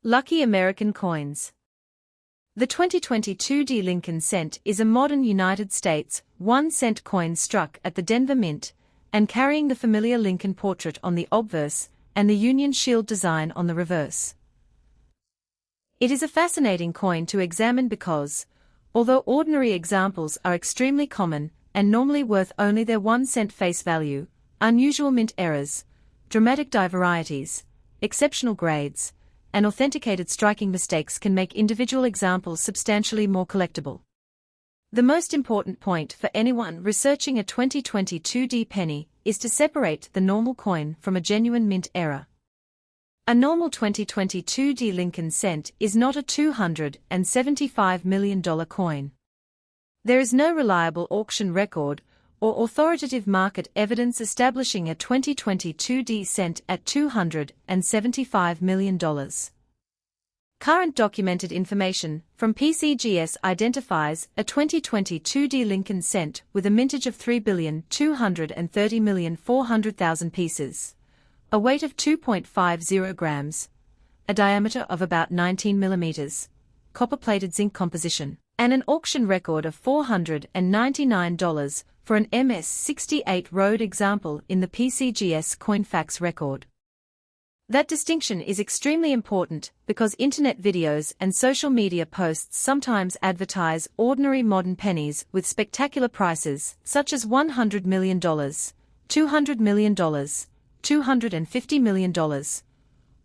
Lucky American coins. The 2022 Lincoln cent is a modern United States 1-cent coin struck at the Denver Mint and carrying the familiar Lincoln portrait on the obverse and the Union Shield design on the reverse. It is a fascinating coin to examine because, although ordinary examples are extremely common and normally worth only their 1-cent face value, unusual mint errors, dramatic die varieties, exceptional grades, and authenticated striking mistakes can make individual examples substantially more collectible. The most important point for anyone researching a 2022 penny is to separate the normal coin from a genuine mint error. A normal 2022 Lincoln cent is not a $275 million coin. There is no reliable auction record or authoritative market evidence establishing a 2022 cent at $275 million. Current documented information from PCGS identifies a 2022 Lincoln cent with a mintage of 3,230,400,000 pieces, a weight of 2.50 grams, a diameter of about 19 millimeters, copper-plated zinc composition, and an auction record of $499 for an MS-68 road example in the PCGS Coinfax record. That distinction is extremely important because internet videos and social media posts sometimes advertise ordinary modern pennies with spectacular prices such as $100 million, $200 million, $250 million,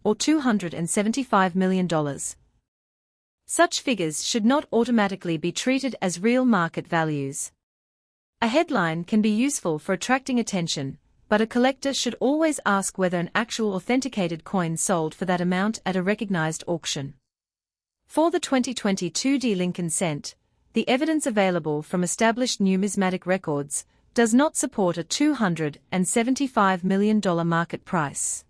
or $275 million. Such figures should not automatically be treated as real market values. A headline can be useful for attracting attention, but a collector should always ask whether an actual authenticated coin sold for that amount at a recognized auction. For the 2022 Lincoln cent, the evidence available from established numismatic records does not support a $275 million market price.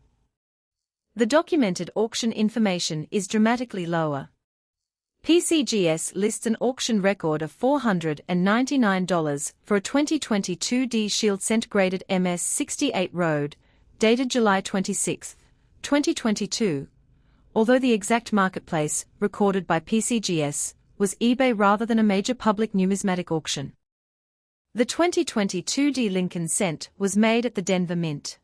The documented auction information is dramatically lower. PCGS lists an auction record of $499 for a 2022 Shield cent graded MS-68 road, dated July 26, 2022, although the exact marketplace, recorded by PCGS, was eBay rather than a major public numismatic auction. The 2022 Lincoln cent was made at the Denver Mint.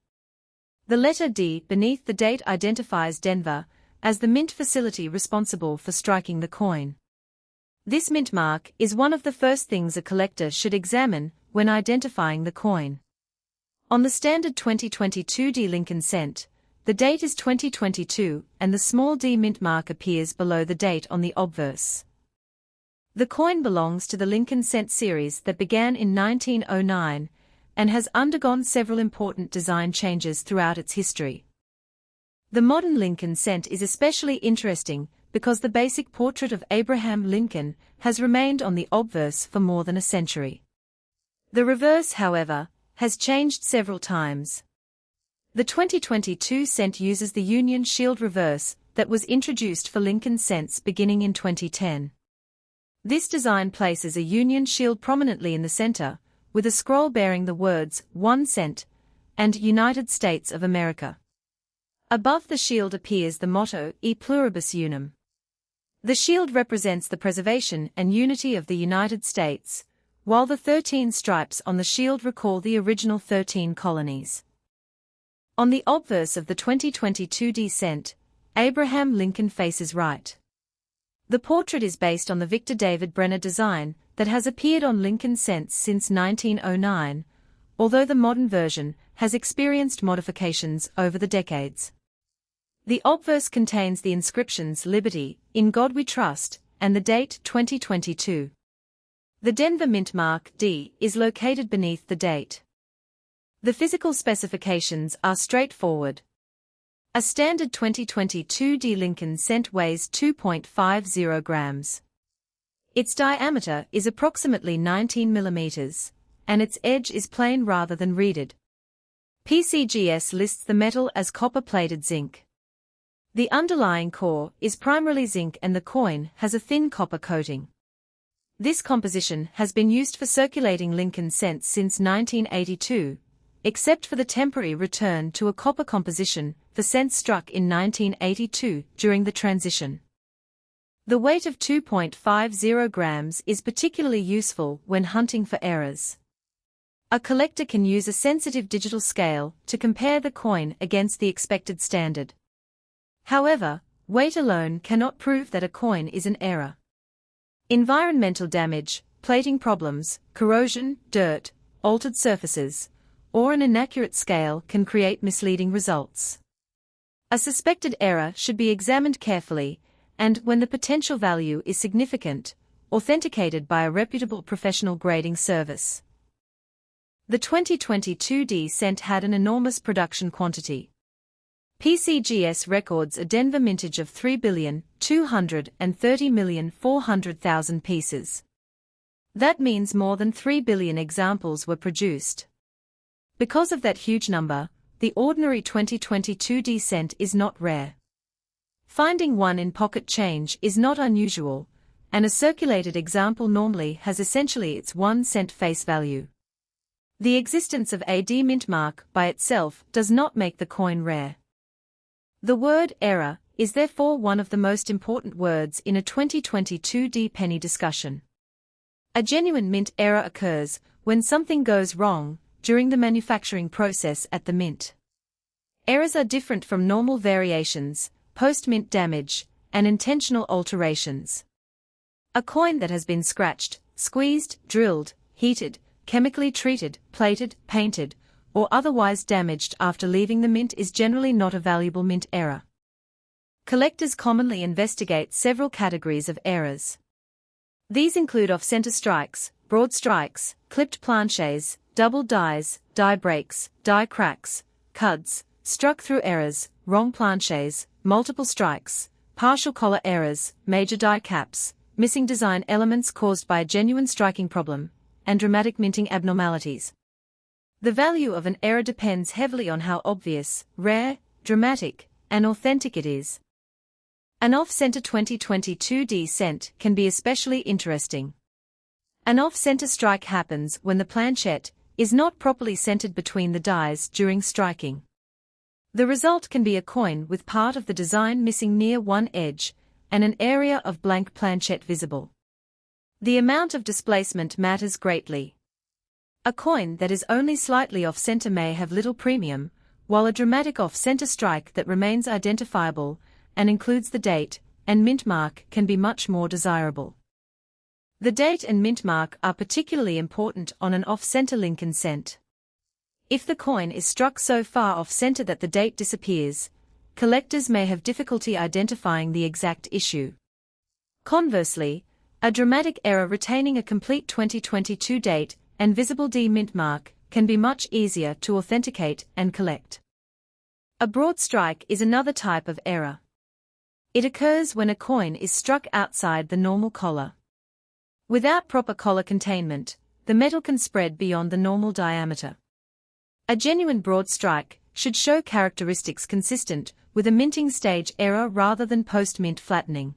The letter D beneath the date identifies Denver as the mint facility responsible for striking the coin. This mint mark is one of the first things a collector should examine when identifying the coin. On the standard 2022 Lincoln cent, the date is 2022 and the small d mint mark appears below the date on the obverse. The coin belongs to the Lincoln cent series that began in 1909 and has undergone several important design changes throughout its history. The modern Lincoln cent is especially interesting because the basic portrait of Abraham Lincoln has remained on the obverse for more than a century. The reverse, however, has changed several times. The 2022 cent uses the Union Shield reverse that was introduced for Lincoln cents beginning in 2010. This design places a Union Shield prominently in the center, with a scroll bearing the words 1 cent and United States of America. Above the shield appears the motto E pluribus unum. The shield represents the preservation and unity of the United States, while the 13 stripes on the shield recall the original 13 colonies. On the obverse of the 2022 cent, Abraham Lincoln faces right. The portrait is based on the Victor David Brenner design that has appeared on Lincoln cents since 1909, although the modern version has experienced modifications over the decades. The obverse contains the inscriptions Liberty, In God We Trust, and the date 2022. The Denver Mint mark D is located beneath the date. The physical specifications are straightforward. A standard 2022 Lincoln cent weighs 2.50 grams. Its diameter is approximately 19 millimeters, and its edge is plain rather than reeded. PCGS lists the metal as copper-plated zinc. The underlying core is primarily zinc and the coin has a thin copper coating. This composition has been used for circulating Lincoln cents since 1982. except for the temporary return to a copper composition for cents struck in 1982 during the transition. The weight of 2.50 grams is particularly useful when hunting for errors. A collector can use a sensitive digital scale to compare the coin against the expected standard. However, weight alone cannot prove that a coin is an error. Environmental damage, plating problems, corrosion, dirt, altered surfaces, or an inaccurate scale can create misleading results. A suspected error should be examined carefully, and when the potential value is significant, authenticated by a reputable professional grading service. The 2022 D cent had an enormous production quantity. PCGS records a Denver mintage of 3,230,400,000 pieces. That means more than 3 billion examples were produced. Because of that huge number, the ordinary 2022 D cent is not rare. Finding one in pocket change is not unusual, and a circulated example normally has essentially its 1 cent face value. The existence of a D mint mark by itself does not make the coin rare. The word error is therefore one of the most important words in a 2022 D penny discussion. A genuine mint error occurs when something goes wrong during the manufacturing process at the mint. Errors are different from normal variations, post-mint damage, and intentional alterations. A coin that has been scratched, squeezed, drilled, heated, chemically treated, plated, painted, or otherwise damaged after leaving the mint is generally not a valuable mint error. Collectors commonly investigate several categories of errors. These include off-center strikes, broad strikes, clipped planchets, double dies, die breaks, die cracks, cuds, struck-through errors, wrong planchets, multiple strikes, partial collar errors, major die caps, missing design elements caused by a genuine striking problem, and dramatic minting abnormalities. The value of an error depends heavily on how obvious, rare, dramatic, and authentic it is. An off-center 2022 D cent can be especially interesting. An off-center strike happens when the planchette is not properly centered between the dies during striking. The result can be a coin with part of the design missing near one edge, and an area of blank planchette visible. The amount of displacement matters greatly. A coin that is only slightly off-center may have little premium, while a dramatic off-center strike that remains identifiable and includes the date and mint mark can be much more desirable. The date and mint mark are particularly important on an off-center Lincoln cent. If the coin is struck so far off-center that the date disappears, collectors may have difficulty identifying the exact issue. Conversely, a dramatic error retaining a complete 2022 date and visible D mint mark can be much easier to authenticate and collect. A broad strike is another type of error. It occurs when a coin is struck outside the normal collar. Without proper collar containment, the metal can spread beyond the normal diameter. A genuine broad strike should show characteristics consistent with a minting stage error rather than post-mint flattening.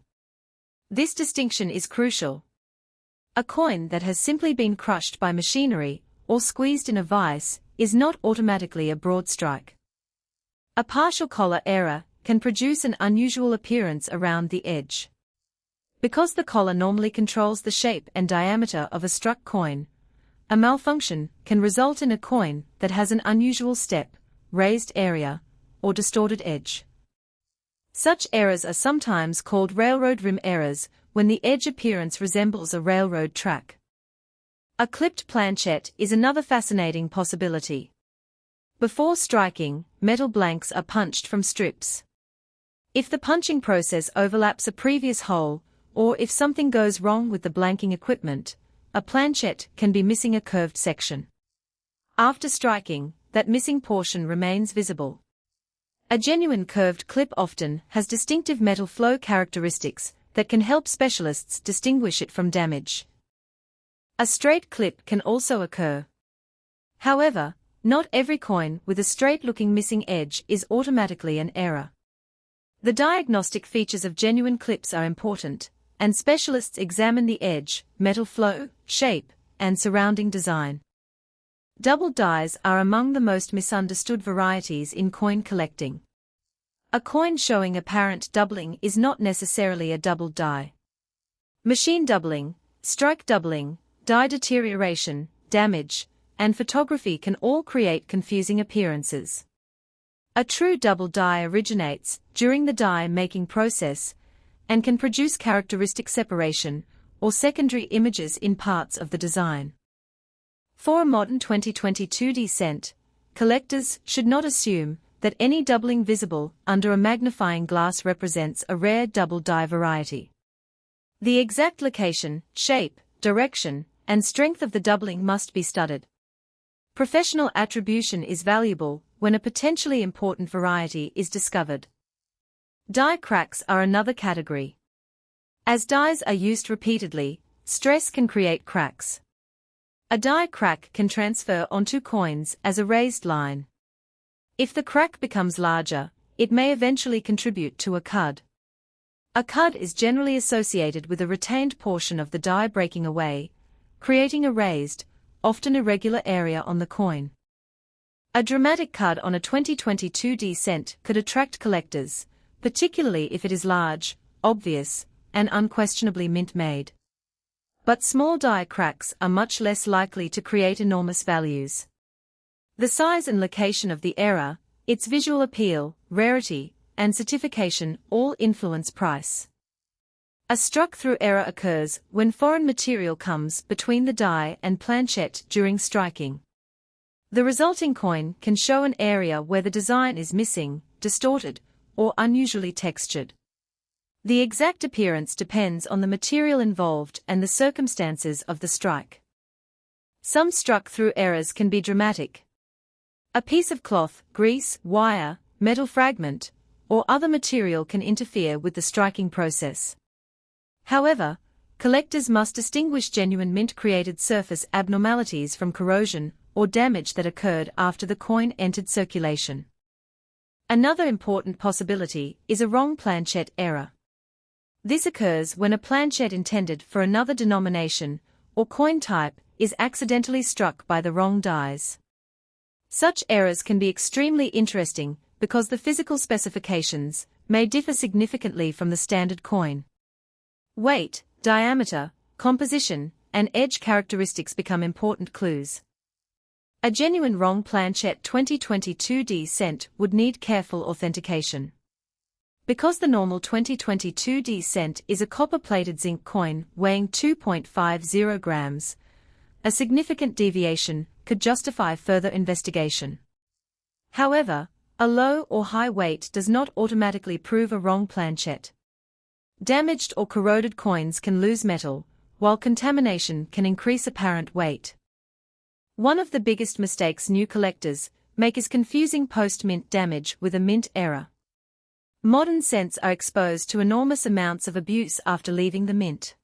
This distinction is crucial. A coin that has simply been crushed by machinery or squeezed in a vise is not automatically a broad strike. A partial collar error can produce an unusual appearance around the edge. Because the collar normally controls the shape and diameter of a struck coin, a malfunction can result in a coin that has an unusual step, raised area, or distorted edge. Such errors are sometimes called railroad rim errors when the edge appearance resembles a railroad track. A clipped planchette is another fascinating possibility. Before striking, metal blanks are punched from strips. If the punching process overlaps a previous hole, or if something goes wrong with the blanking equipment, a planchette can be missing a curved section. After striking, that missing portion remains visible. A genuine curved clip often has distinctive metal flow characteristics that can help specialists distinguish it from damage. A straight clip can also occur. However, not every coin with a straight-looking missing edge is automatically an error. The diagnostic features of genuine clips are important, and specialists examine the edge, metal flow, shape, and surrounding design. Double dies are among the most misunderstood varieties in coin collecting. A coin showing apparent doubling is not necessarily a doubled die. Machine doubling, strike doubling, die deterioration, damage, and photography can all create confusing appearances. A true double die originates during the die-making process and can produce characteristic separation or secondary images in parts of the design. For a modern 2022 descent, collectors should not assume that any doubling visible under a magnifying glass represents a rare double die variety. The exact location, shape, direction, and strength of the doubling must be studied. Professional attribution is valuable when a potentially important variety is discovered. Die cracks are another category. As dies are used repeatedly, stress can create cracks. A die crack can transfer onto coins as a raised line. If the crack becomes larger, it may eventually contribute to a cud. A cud is generally associated with a retained portion of the die breaking away, creating a raised, often irregular area on the coin. A dramatic cud on a 2022 descent could attract collectors, particularly if it is large, obvious, and unquestionably mint-made. But small die cracks are much less likely to create enormous values. The size and location of the error, its visual appeal, rarity, and certification all influence price. A struck-through error occurs when foreign material comes between the die and planchette during striking. The resulting coin can show an area where the design is missing, distorted, or unusually textured. The exact appearance depends on the material involved and the circumstances of the strike. Some struck-through errors can be dramatic. A piece of cloth, grease, wire, metal fragment, or other material can interfere with the striking process. However, collectors must distinguish genuine mint-created surface abnormalities from corrosion or damage that occurred after the coin entered circulation. Another important possibility is a wrong planchette error. This occurs when a planchette intended for another denomination or coin type is accidentally struck by the wrong dies. Such errors can be extremely interesting because the physical specifications may differ significantly from the standard coin. Weight, diameter, composition, and edge characteristics become important clues. A genuine wrong planchette 2022 descent would need careful authentication. Because the normal 2022 descent is a copper-plated zinc coin weighing 2.50 grams, a significant deviation could justify further investigation. However, a low or high weight does not automatically prove a wrong planchette. Damaged or corroded coins can lose metal, while contamination can increase apparent weight. One of the biggest mistakes new collectors make is confusing post-mint damage with a mint error. Modern cents are exposed to enormous amounts of abuse after leaving the mint.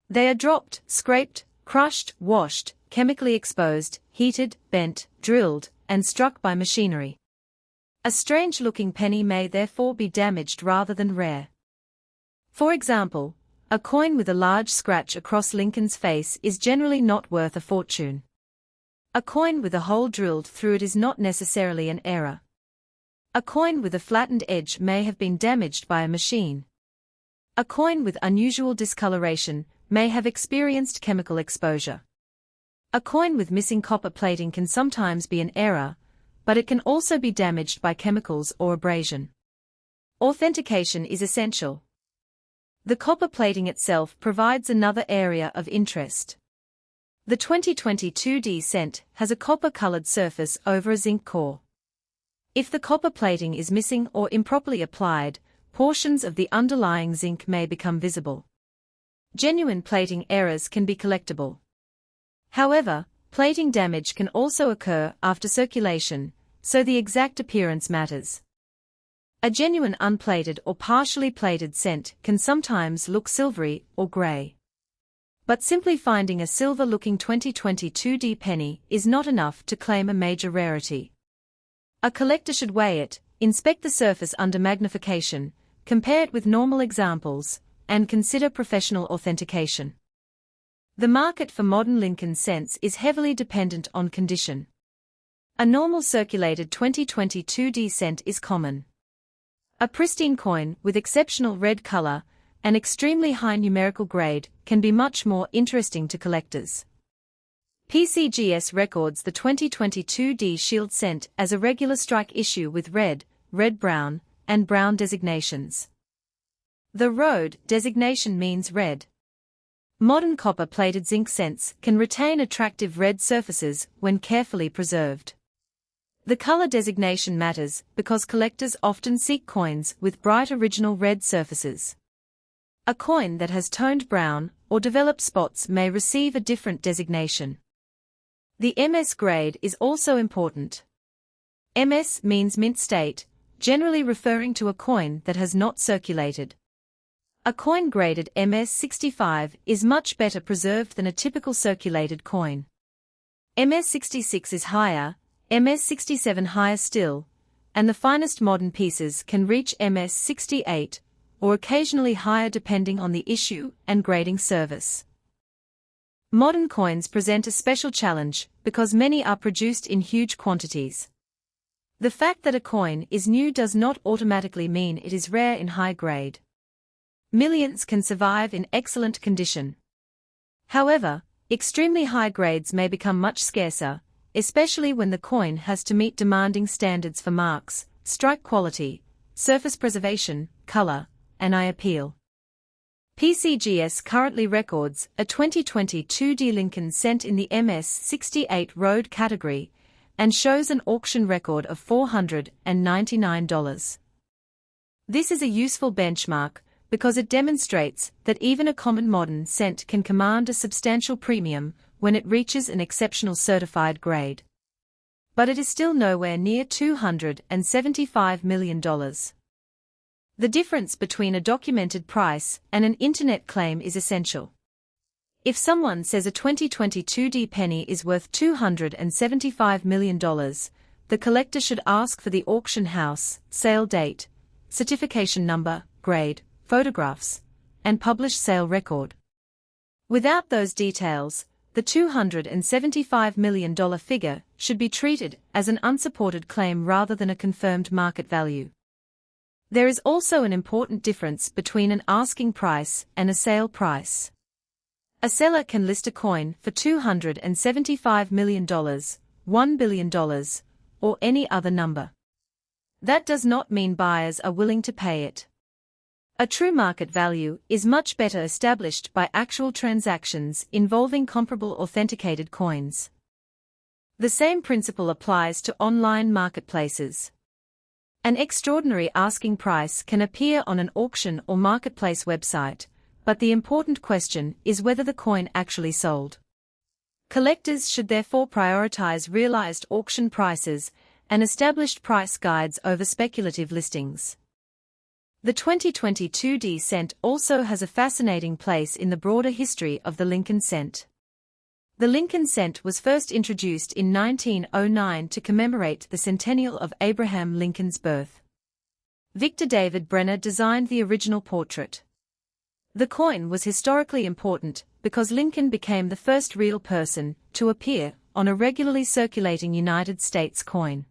They are dropped, scraped, crushed, washed, chemically exposed, heated, bent, drilled, and struck by machinery. A strange-looking penny may therefore be damaged rather than rare. For example, a coin with a large scratch across Lincoln's face is generally not worth a fortune. A coin with a hole drilled through it is not necessarily an error. A coin with a flattened edge may have been damaged by a machine. A coin with unusual discoloration may have experienced chemical exposure. A coin with missing copper plating can sometimes be an error, but it can also be damaged by chemicals or abrasion. Authentication is essential. The copper plating itself provides another area of interest. The 2022 descent has a copper-colored surface over a zinc core. If the copper plating is missing or improperly applied, portions of the underlying zinc may become visible. Genuine plating errors can be collectible. However, plating damage can also occur after circulation, so the exact appearance matters. A genuine unplated or partially plated cent can sometimes look silvery or gray. But simply finding a silver-looking 2022 penny is not enough to claim a major rarity. A collector should weigh it, inspect the surface under magnification, compare it with normal examples, and consider professional authentication. The market for modern Lincoln cents is heavily dependent on condition. A normal circulated 2022 D cent is common. A pristine coin with exceptional red color and extremely high numerical grade can be much more interesting to collectors. PCGS records the 2022 D Shield cent as a regular strike issue with red, red-brown, and brown designations. The road designation means red. Modern copper-plated zinc cents can retain attractive red surfaces when carefully preserved. The color designation matters because collectors often seek coins with bright original red surfaces. A coin that has toned brown or developed spots may receive a different designation. The MS grade is also important. MS means mint state, generally referring to a coin that has not circulated. A coin graded MS 65 is much better preserved than a typical circulated coin. MS 66 is higher, MS 67 higher still, and the finest modern pieces can reach MS 68, or occasionally higher depending on the issue and grading service. Modern coins present a special challenge because many are produced in huge quantities. The fact that a coin is new does not automatically mean it is rare in high grade. Millions can survive in excellent condition. However, extremely high grades may become much scarcer, especially when the coin has to meet demanding standards for marks, strike quality, surface preservation, color, and eye appeal. PCGS currently records a 2022 D Lincoln cent in the MS 68 road category and shows an auction record of $499. This is a useful benchmark because it demonstrates that even a common modern cent can command a substantial premium when it reaches an exceptional certified grade. But it is still nowhere near $275 million. The difference between a documented price and an internet claim is essential. If someone says a 2022 D penny is worth $275 million, the collector should ask for the auction house, sale date, certification number, grade, photographs, and published sale record. Without those details, the $275 million figure should be treated as an unsupported claim rather than a confirmed market value. There is also an important difference between an asking price and a sale price. A seller can list a coin for $275 million, $1 billion, or any other number. That does not mean buyers are willing to pay it. A true market value is much better established by actual transactions involving comparable authenticated coins. The same principle applies to online marketplaces. An extraordinary asking price can appear on an auction or marketplace website, but the important question is whether the coin actually sold. Collectors should therefore prioritize realized auction prices and established price guides over speculative listings. The 2022 D cent also has a fascinating place in the broader history of the Lincoln cent. The Lincoln cent was first introduced in 1909 to commemorate the centennial of Abraham Lincoln's birth. Victor David Brenner designed the original portrait. The coin was historically important because Lincoln became the first real person to appear on a regularly circulating United States coin.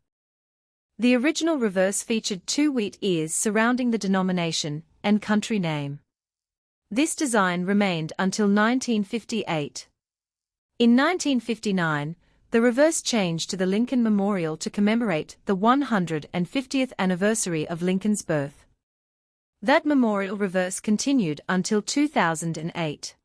The original reverse featured two wheat ears surrounding the denomination and country name. This design remained until 1958. In 1959, the reverse changed to the Lincoln Memorial to commemorate the 150th anniversary of Lincoln's birth. That memorial reverse continued until 2008.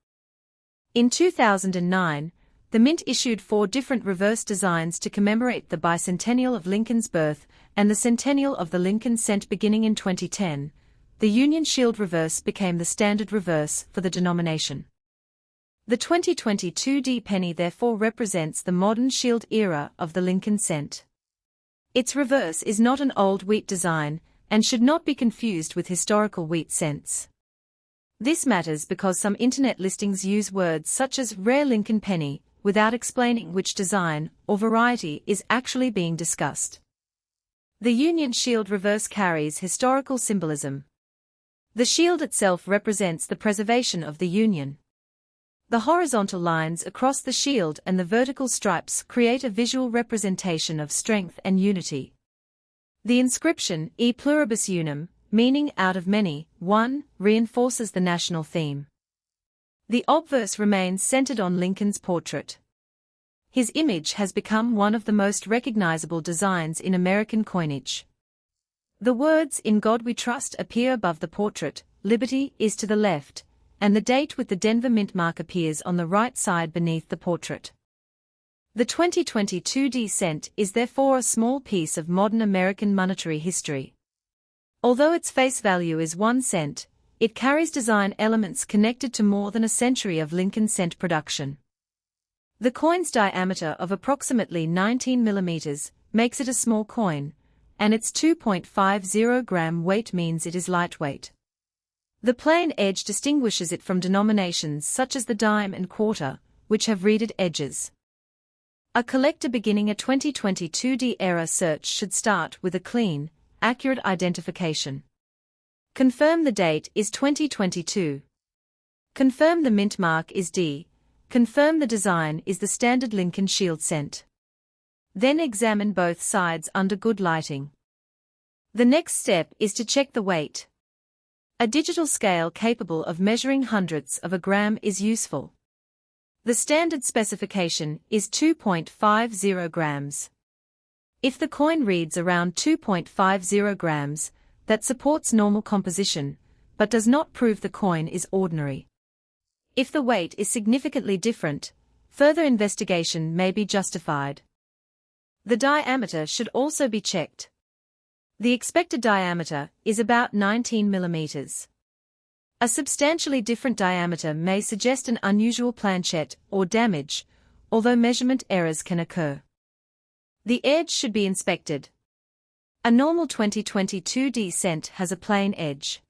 In 2009, the Mint issued 4 different reverse designs to commemorate the bicentennial of Lincoln's birth and the centennial of the Lincoln cent. Beginning in 2010, the Union Shield reverse became the standard reverse for the denomination. The 2022 D penny therefore represents the modern Shield era of the Lincoln cent. Its reverse is not an old wheat design and should not be confused with historical wheat cents. This matters because some internet listings use words such as rare Lincoln penny without explaining which design or variety is actually being discussed. The Union Shield reverse carries historical symbolism. The shield itself represents the preservation of the Union. The horizontal lines across the shield and the vertical stripes create a visual representation of strength and unity. The inscription, E pluribus unum, meaning out of many, one, reinforces the national theme. The obverse remains centered on Lincoln's portrait. His image has become one of the most recognizable designs in American coinage. The words "In God We Trust" appear above the portrait, Liberty is to the left, and the date with the Denver mint mark appears on the right side beneath the portrait. The 2022 D cent is therefore a small piece of modern American monetary history. Although its face value is 1 cent, it carries design elements connected to more than a century of Lincoln cent production. The coin's diameter of approximately 19 millimeters makes it a small coin, and its 2.50 gram weight means it is lightweight. The plain edge distinguishes it from denominations such as the dime and quarter, which have reeded edges. A collector beginning a 2022 D-era search should start with a clean, accurate identification. Confirm the date is 2022. Confirm the mint mark is D. Confirm the design is the standard Lincoln Shield cent. Then examine both sides under good lighting. The next step is to check the weight. A digital scale capable of measuring hundredths of a gram is useful. The standard specification is 2.50 grams. If the coin reads around 2.50 grams, that supports normal composition, but does not prove the coin is ordinary. If the weight is significantly different, further investigation may be justified. The diameter should also be checked. The expected diameter is about 19 millimeters. A substantially different diameter may suggest an unusual planchet or damage, although measurement errors can occur. The edge should be inspected. A normal 2022 D cent has a plain edge.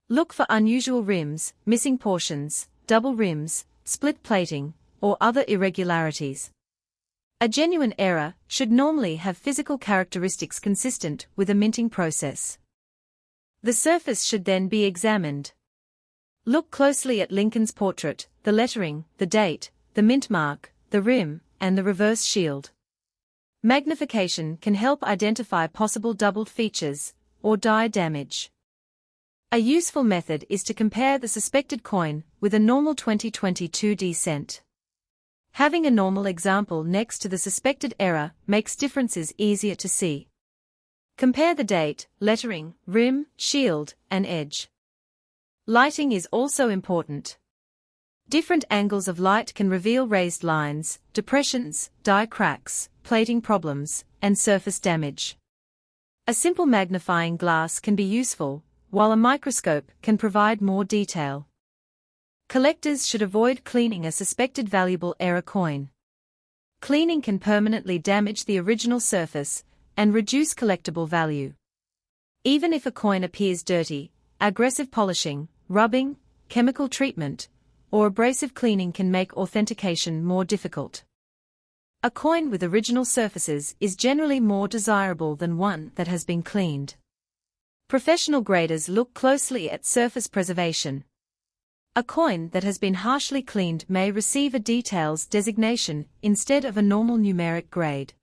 Look for unusual rims, missing portions, double rims, split plating, or other irregularities. A genuine error should normally have physical characteristics consistent with a minting process. The surface should then be examined. Look closely at Lincoln's portrait, the lettering, the date, the mint mark, the rim, and the reverse shield. Magnification can help identify possible doubled features or die damage. A useful method is to compare the suspected coin with a normal 2022 D cent. Having a normal example next to the suspected error makes differences easier to see. Compare the date, lettering, rim, shield, and edge. Lighting is also important. Different angles of light can reveal raised lines, depressions, die cracks, plating problems, and surface damage. A simple magnifying glass can be useful, while a microscope can provide more detail. Collectors should avoid cleaning a suspected valuable error coin. Cleaning can permanently damage the original surface and reduce collectible value. Even if a coin appears dirty, aggressive polishing, rubbing, chemical treatment, or abrasive cleaning can make authentication more difficult. A coin with original surfaces is generally more desirable than one that has been cleaned. Professional graders look closely at surface preservation. A coin that has been harshly cleaned may receive a details designation instead of a normal numeric grade.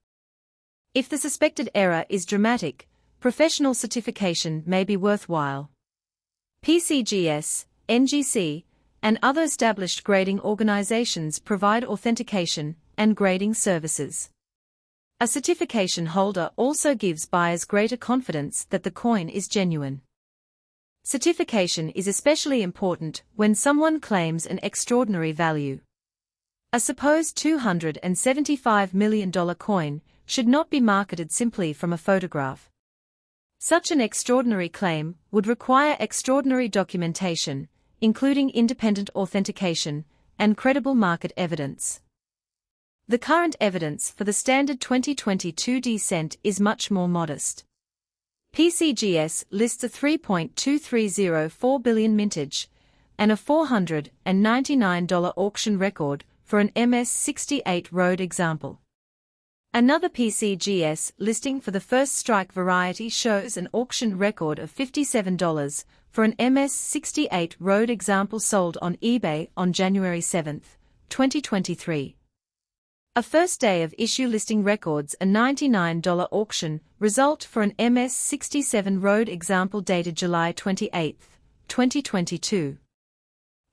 If the suspected error is dramatic, professional certification may be worthwhile. PCGS, NGC, and other established grading organizations provide authentication and grading services. A certification holder also gives buyers greater confidence that the coin is genuine. Certification is especially important when someone claims an extraordinary value. A supposed $275 million coin should not be marketed simply from a photograph. Such an extraordinary claim would require extraordinary documentation, including independent authentication and credible market evidence. The current evidence for the standard 2022 D cent is much more modest. PCGS lists a 3.2304 billion mintage and a $499 auction record for an MS-68 road example. Another PCGS listing for the first strike variety shows an auction record of $57 for an MS-68 road example sold on eBay on January 7, 2023. A first day of issue listing records a $99 auction result for an MS-67 road example dated July 28, 2022.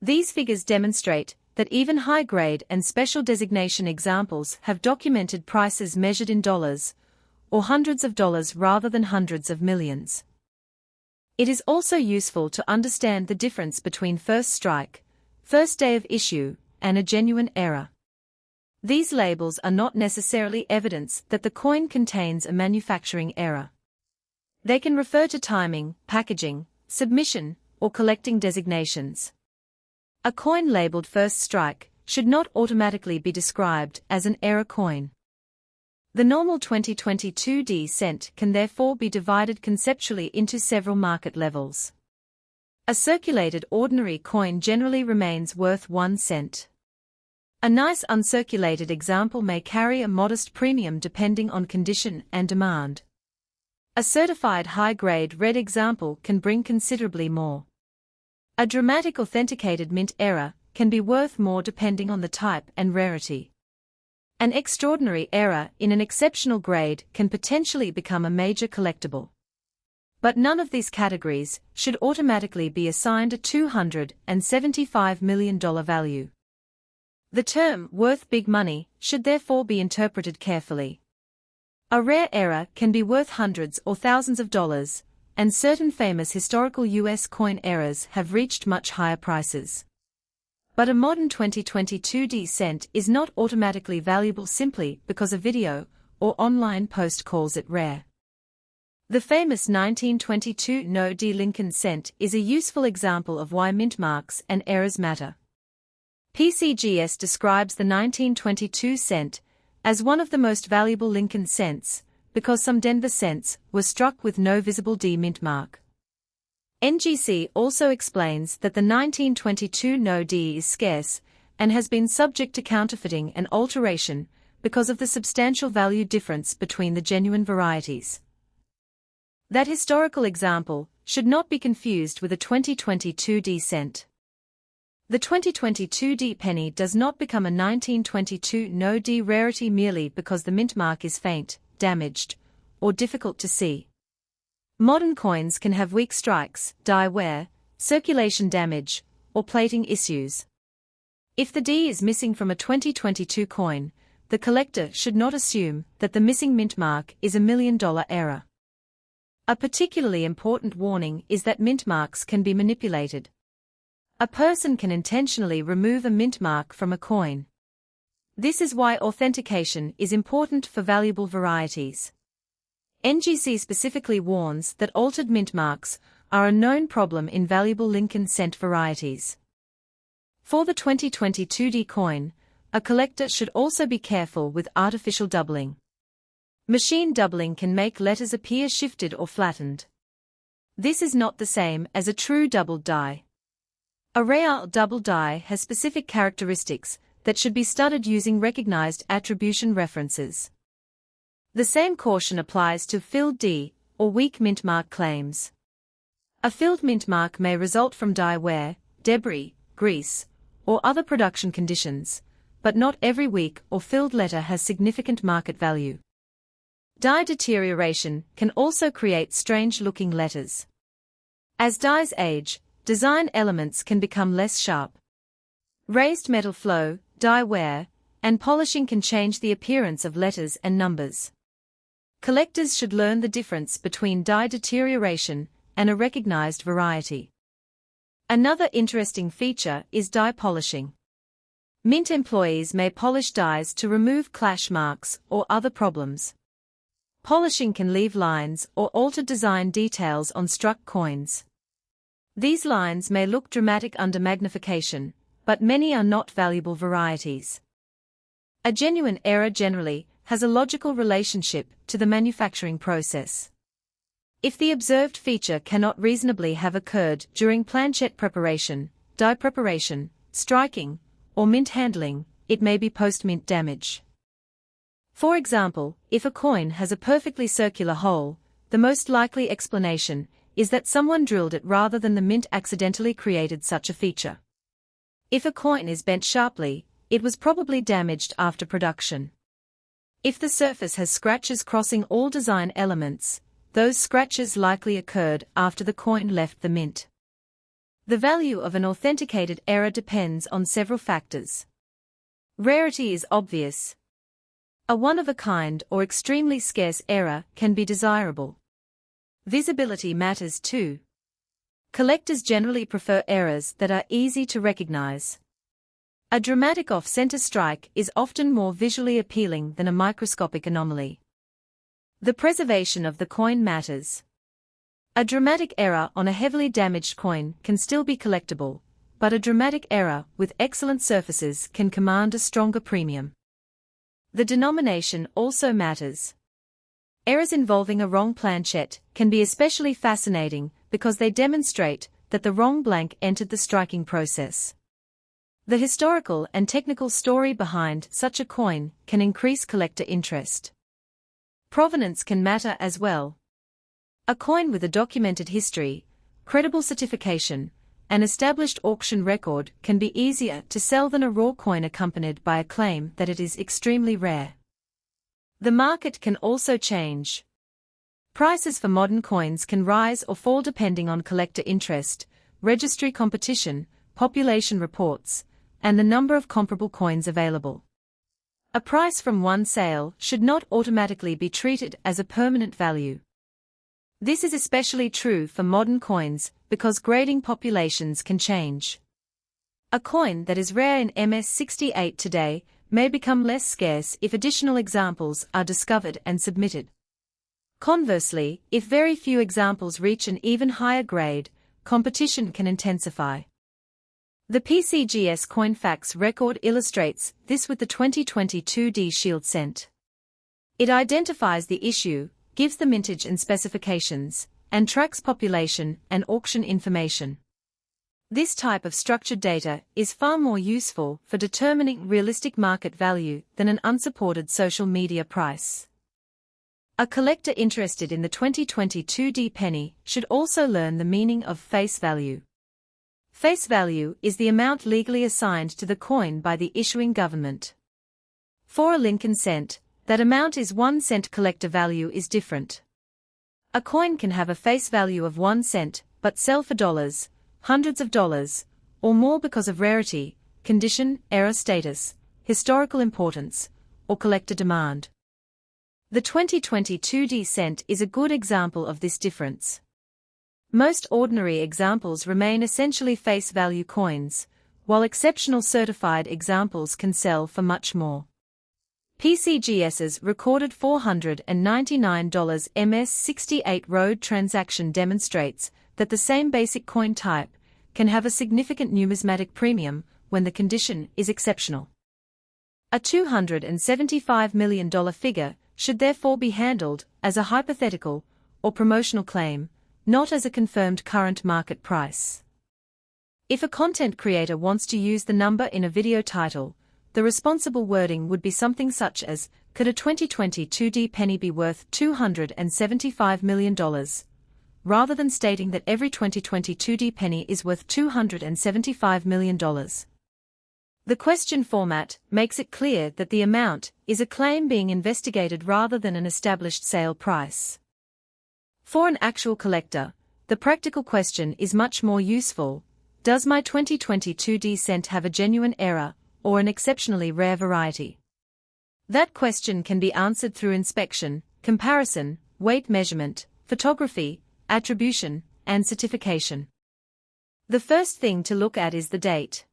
These figures demonstrate that even high-grade and special designation examples have documented prices measured in dollars, or hundreds of dollars rather than hundreds of millions. It is also useful to understand the difference between first strike, first day of issue, and a genuine error. These labels are not necessarily evidence that the coin contains a manufacturing error. They can refer to timing, packaging, submission, or collecting designations. A coin labeled first strike should not automatically be described as an error coin. The normal 2022 cent can therefore be divided conceptually into several market levels. A circulated ordinary coin generally remains worth 1 cent. A nice uncirculated example may carry a modest premium depending on condition and demand. A certified high-grade red example can bring considerably more. A dramatic authenticated mint error can be worth more depending on the type and rarity. An extraordinary error in an exceptional grade can potentially become a major collectible. But none of these categories should automatically be assigned a $275 million value. The term worth big money should therefore be interpreted carefully. A rare error can be worth hundreds or thousands of dollars, and certain famous historical U.S. coin errors have reached much higher prices. But a modern 2022 cent is not automatically valuable simply because a video or online post calls it rare. The famous 1922 no-D Lincoln cent is a useful example of why mint marks and errors matter. PCGS describes the 1922 cent as one of the most valuable Lincoln cents because some Denver cents were struck with no visible D mint mark. NGC also explains that the 1922 no-D is scarce and has been subject to counterfeiting and alteration because of the substantial value difference between the genuine varieties. That historical example should not be confused with a 2022 D cent. The 2022 D penny does not become a 1922 no-D rarity merely because the mint mark is faint, damaged, or difficult to see. Modern coins can have weak strikes, die wear, circulation damage, or plating issues. If the D is missing from a 2022 coin, the collector should not assume that the missing mint mark is a $1 million error. A particularly important warning is that mint marks can be manipulated. A person can intentionally remove a mint mark from a coin. This is why authentication is important for valuable varieties. NGC specifically warns that altered mint marks are a known problem in valuable Lincoln cent varieties. For the 2022 D coin, a collector should also be careful with artificial doubling. Machine doubling can make letters appear shifted or flattened. This is not the same as a true doubled die. A real double die has specific characteristics that should be studied using recognized attribution references. The same caution applies to filled D, or weak mint mark claims. A filled mint mark may result from die wear, debris, grease, or other production conditions, but not every weak or filled letter has significant market value. Die deterioration can also create strange-looking letters. As dies age, design elements can become less sharp. Raised metal flow, die wear, and polishing can change the appearance of letters and numbers. Collectors should learn the difference between die deterioration and a recognized variety. Another interesting feature is die polishing. Mint employees may polish dies to remove clash marks or other problems. Polishing can leave lines or altered design details on struck coins. These lines may look dramatic under magnification, but many are not valuable varieties. A genuine error generally has a logical relationship to the manufacturing process. If the observed feature cannot reasonably have occurred during planchette preparation, die preparation, striking, or mint handling, it may be post-mint damage. For example, if a coin has a perfectly circular hole, the most likely explanation is that someone drilled it rather than the mint accidentally created such a feature. If a coin is bent sharply, it was probably damaged after production. If the surface has scratches crossing all design elements, those scratches likely occurred after the coin left the mint. The value of an authenticated error depends on several factors. Rarity is obvious. A one-of-a-kind or extremely scarce error can be desirable. Visibility matters too. Collectors generally prefer errors that are easy to recognize. A dramatic off-center strike is often more visually appealing than a microscopic anomaly. The preservation of the coin matters. A dramatic error on a heavily damaged coin can still be collectible, but a dramatic error with excellent surfaces can command a stronger premium. The denomination also matters. Errors involving a wrong planchette can be especially fascinating because they demonstrate that the wrong blank entered the striking process. The historical and technical story behind such a coin can increase collector interest. Provenance can matter as well. A coin with a documented history, credible certification, and established auction record can be easier to sell than a raw coin accompanied by a claim that it is extremely rare. The market can also change. Prices for modern coins can rise or fall depending on collector interest, registry competition, population reports, and the number of comparable coins available. A price from one sale should not automatically be treated as a permanent value. This is especially true for modern coins because grading populations can change. A coin that is rare in MS-68 today may become less scarce if additional examples are discovered and submitted. Conversely, if very few examples reach an even higher grade, competition can intensify. The PCGS Coinfax record illustrates this with the 2022 D Shield cent. It identifies the issue, gives the mintage and specifications, and tracks population and auction information. This type of structured data is far more useful for determining realistic market value than an unsupported social media price. A collector interested in the 2022 D penny should also learn the meaning of face value. Face value is the amount legally assigned to the coin by the issuing government. For a Lincoln cent, that amount is 1 cent. Collector value is different. A coin can have a face value of 1 cent, but sell for dollars, hundreds of dollars, or more because of rarity, condition, error status, historical importance, or collector demand. The 2022 D cent is a good example of this difference. Most ordinary examples remain essentially face value coins, while exceptional certified examples can sell for much more. PCGS's recorded $499 MS-68 road transaction demonstrates that the same basic coin type can have a significant numismatic premium when the condition is exceptional. A $275 million figure should therefore be handled as a hypothetical or promotional claim, not as a confirmed current market price. If a content creator wants to use the number in a video title, the responsible wording would be something such as, "Could a 2022 D penny be worth $275 million?" rather than stating that every 2022 D penny is worth $275 million. The question format makes it clear that the amount is a claim being investigated rather than an established sale price. For an actual collector, the practical question is much more useful: does my 2022 D cent have a genuine error or an exceptionally rare variety? That question can be answered through inspection, comparison, weight measurement, photography, attribution, and certification. The first thing to look at is the date.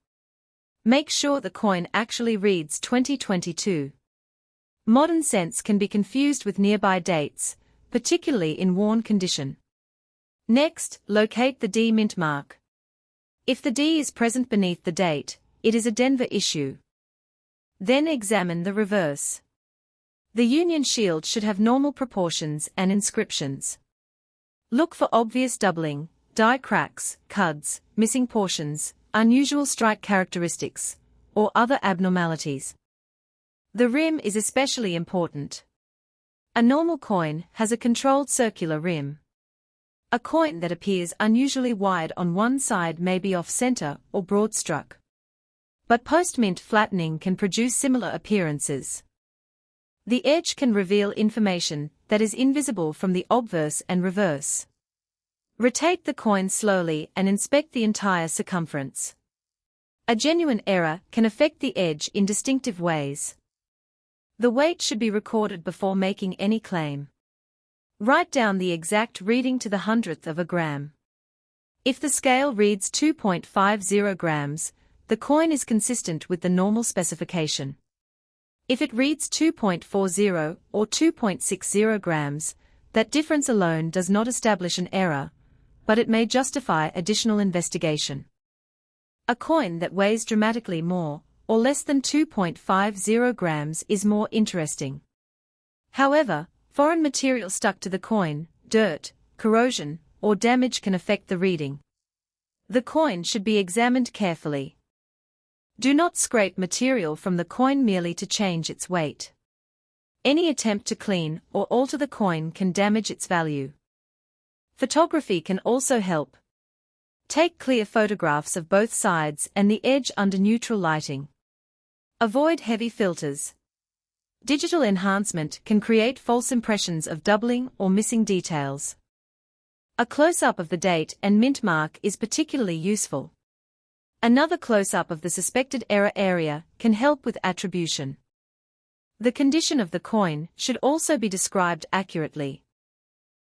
Make sure the coin actually reads 2022. Modern cents can be confused with nearby dates, particularly in worn condition. Next, locate the D mint mark. If the D is present beneath the date, it is a Denver issue. Then examine the reverse. The Union Shield should have normal proportions and inscriptions. Look for obvious doubling, die cracks, cuds, missing portions, unusual strike characteristics, or other abnormalities. The rim is especially important. A normal coin has a controlled circular rim. A coin that appears unusually wide on one side may be off-center or broad-struck. But post-mint flattening can produce similar appearances. The edge can reveal information that is invisible from the obverse and reverse. Rotate the coin slowly and inspect the entire circumference. A genuine error can affect the edge in distinctive ways. The weight should be recorded before making any claim. Write down the exact reading to the hundredth of a gram. If the scale reads 2.50 grams, the coin is consistent with the normal specification. If it reads 2.40 or 2.60 grams, that difference alone does not establish an error, but it may justify additional investigation. A coin that weighs dramatically more, or less than 2.50 grams is more interesting. However, foreign material stuck to the coin, dirt, corrosion, or damage can affect the reading. The coin should be examined carefully. Do not scrape material from the coin merely to change its weight. Any attempt to clean or alter the coin can damage its value. Photography can also help. Take clear photographs of both sides and the edge under neutral lighting. Avoid heavy filters. Digital enhancement can create false impressions of doubling or missing details. A close-up of the date and mint mark is particularly useful. Another close-up of the suspected error area can help with attribution. The condition of the coin should also be described accurately.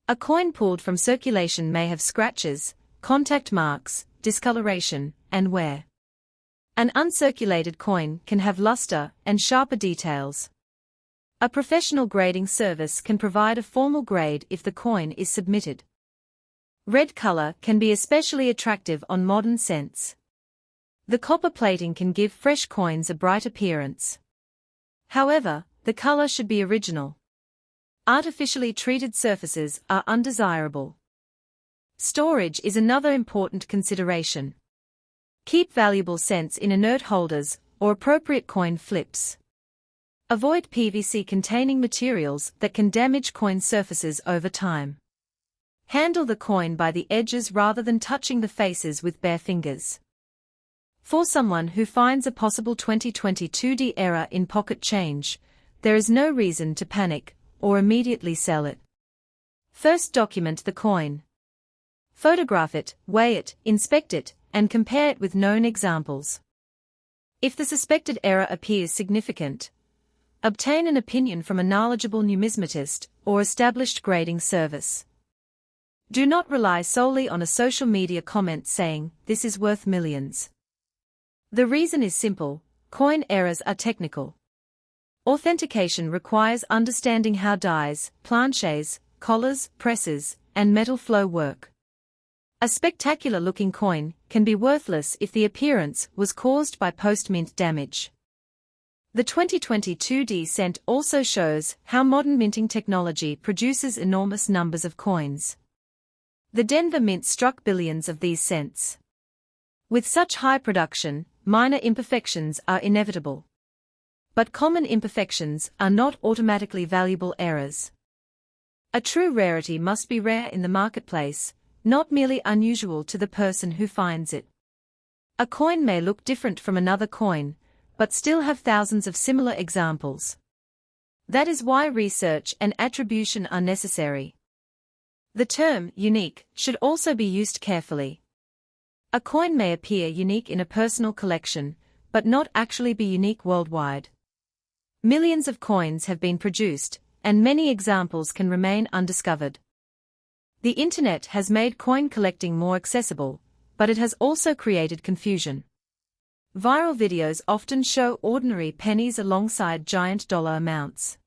A coin pulled from circulation may have scratches, contact marks, discoloration, and wear. An uncirculated coin can have luster and sharper details. A professional grading service can provide a formal grade if the coin is submitted. Red color can be especially attractive on modern cents. The copper plating can give fresh coins a bright appearance. However, the color should be original. Artificially treated surfaces are undesirable. Storage is another important consideration. Keep valuable cents in inert holders or appropriate coin flips. Avoid PVC-containing materials that can damage coin surfaces over time. Handle the coin by the edges rather than touching the faces with bare fingers. For someone who finds a possible 2022D error in pocket change, there is no reason to panic or immediately sell it. First, document the coin. Photograph it, weigh it, inspect it, and compare it with known examples. If the suspected error appears significant, obtain an opinion from a knowledgeable numismatist or established grading service. Do not rely solely on a social media comment saying, "This is worth millions." The reason is simple: coin errors are technical. Authentication requires understanding how dies, planches, collars, presses, and metal flow work. A spectacular-looking coin can be worthless if the appearance was caused by post-mint damage. The 2022D cent also shows how modern minting technology produces enormous numbers of coins. The Denver Mint struck billions of these cents. With such high production, minor imperfections are inevitable. But common imperfections are not automatically valuable errors. A true rarity must be rare in the marketplace, not merely unusual to the person who finds it. A coin may look different from another coin, but still have thousands of similar examples. That is why research and attribution are necessary. The term unique should also be used carefully. A coin may appear unique in a personal collection, but not actually be unique worldwide. Millions of coins have been produced, and many examples can remain undiscovered. The Internet has made coin collecting more accessible, but it has also created confusion. Viral videos often show ordinary pennies alongside giant dollar amounts.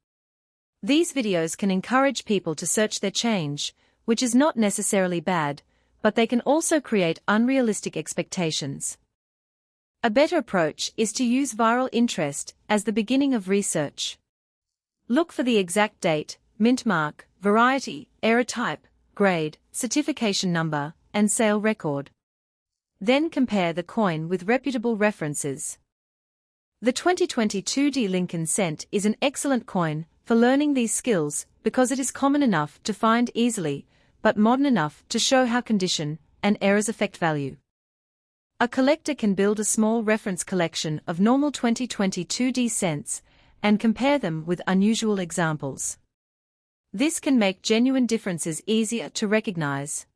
These videos can encourage people to search their change, which is not necessarily bad, but they can also create unrealistic expectations. A better approach is to use viral interest as the beginning of research. Look for the exact date, mint mark, variety, error type, grade, certification number, and sale record. Then compare the coin with reputable references. The 2022D Lincoln cent is an excellent coin for learning these skills because it is common enough to find easily, but modern enough to show how condition and errors affect value. A collector can build a small reference collection of normal 2022D cents and compare them with unusual examples. This can make genuine differences easier to recognize.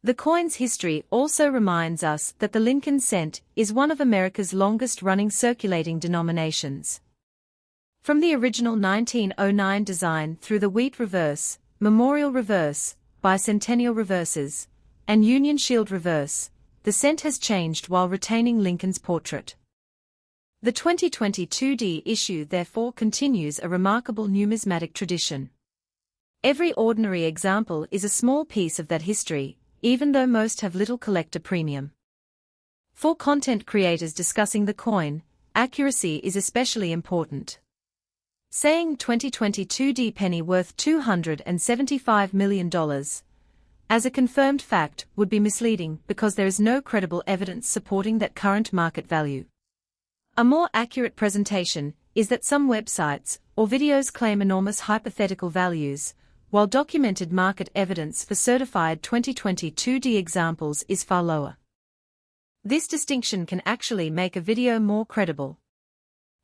The coin's history also reminds us that the Lincoln cent is one of America's longest-running circulating denominations. From the original 1909 design through the wheat reverse, memorial reverse, bicentennial reverses, and Union Shield reverse, the cent has changed while retaining Lincoln's portrait. The 2022D issue therefore continues a remarkable numismatic tradition. Every ordinary example is a small piece of that history, even though most have little collector premium. For content creators discussing the coin, accuracy is especially important. Saying 2022D penny worth $275 million as a confirmed fact would be misleading because there is no credible evidence supporting that current market value. A more accurate presentation is that some websites or videos claim enormous hypothetical values, while documented market evidence for certified 2022D examples is far lower. This distinction can actually make a video more credible.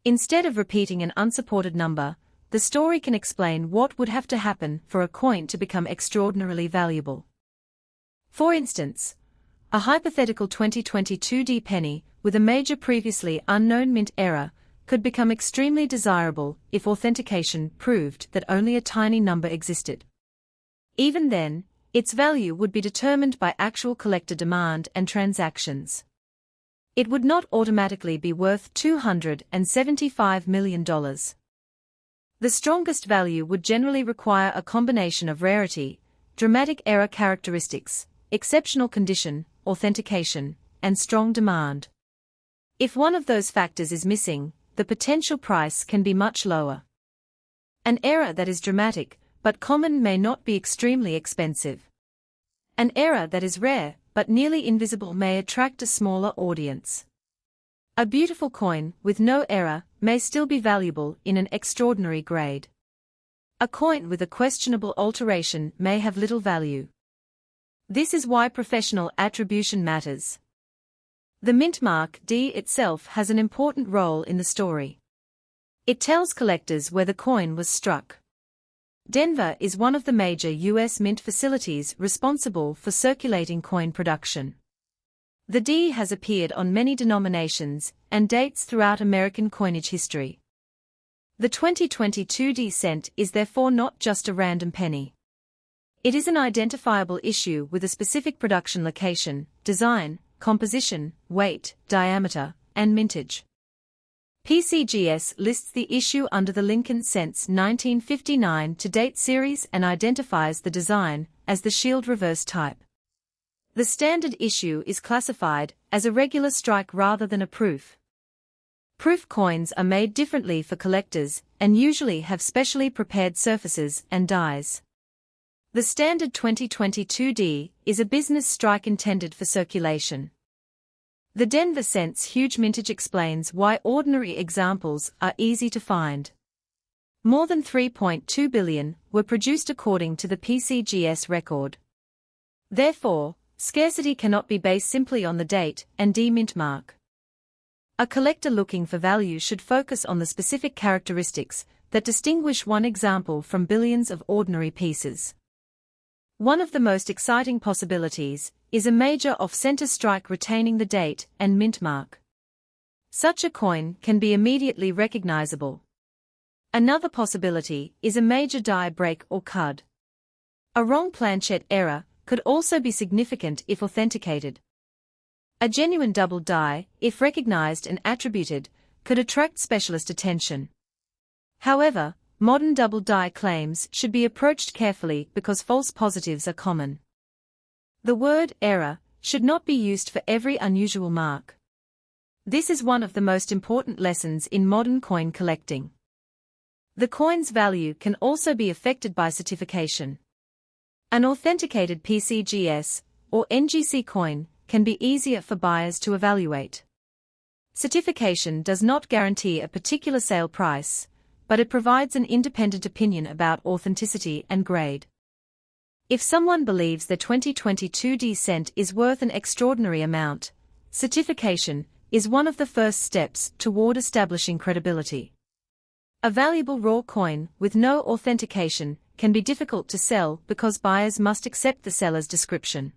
Instead of repeating an unsupported number, the story can explain what would have to happen for a coin to become extraordinarily valuable. For instance, a hypothetical 2022D penny with a major previously unknown mint error could become extremely desirable if authentication proved that only a tiny number existed. Even then, its value would be determined by actual collector demand and transactions. It would not automatically be worth $275 million. The strongest value would generally require a combination of rarity, dramatic error characteristics, exceptional condition, authentication, and strong demand. If one of those factors is missing, the potential price can be much lower. An error that is dramatic but common may not be extremely expensive. An error that is rare but nearly invisible may attract a smaller audience. A beautiful coin with no error may still be valuable in an extraordinary grade. A coin with a questionable alteration may have little value. This is why professional attribution matters. The mint mark D itself has an important role in the story. It tells collectors where the coin was struck. Denver is one of the major U.S. mint facilities responsible for circulating coin production. The D has appeared on many denominations and dates throughout American coinage history. The 2022 D cent is therefore not just a random penny. It is an identifiable issue with a specific production location, design, composition, weight, diameter, and mintage. PCGS lists the issue under the Lincoln Cent's 1959 to date series and identifies the design as the shield reverse type. The standard issue is classified as a regular strike rather than a proof. Proof coins are made differently for collectors and usually have specially prepared surfaces and dies. The standard 2022D is a business strike intended for circulation. The Denver Cent's huge mintage explains why ordinary examples are easy to find. More than 3.2 billion were produced according to the PCGS record. Therefore, scarcity cannot be based simply on the date and D mint mark. A collector looking for value should focus on the specific characteristics that distinguish one example from billions of ordinary pieces. One of the most exciting possibilities is a major off-center strike retaining the date and mint mark. Such a coin can be immediately recognizable. Another possibility is a major die break or cud. A wrong planchette error could also be significant if authenticated. A genuine double die, if recognized and attributed, could attract specialist attention. However, modern double die claims should be approached carefully because false positives are common. The word error should not be used for every unusual mark. This is one of the most important lessons in modern coin collecting. The coin's value can also be affected by certification. An authenticated PCGS or NGC coin can be easier for buyers to evaluate. Certification does not guarantee a particular sale price, but it provides an independent opinion about authenticity and grade. If someone believes their 2022 D cent is worth an extraordinary amount, certification is one of the first steps toward establishing credibility. A valuable raw coin with no authentication can be difficult to sell because buyers must accept the seller's description.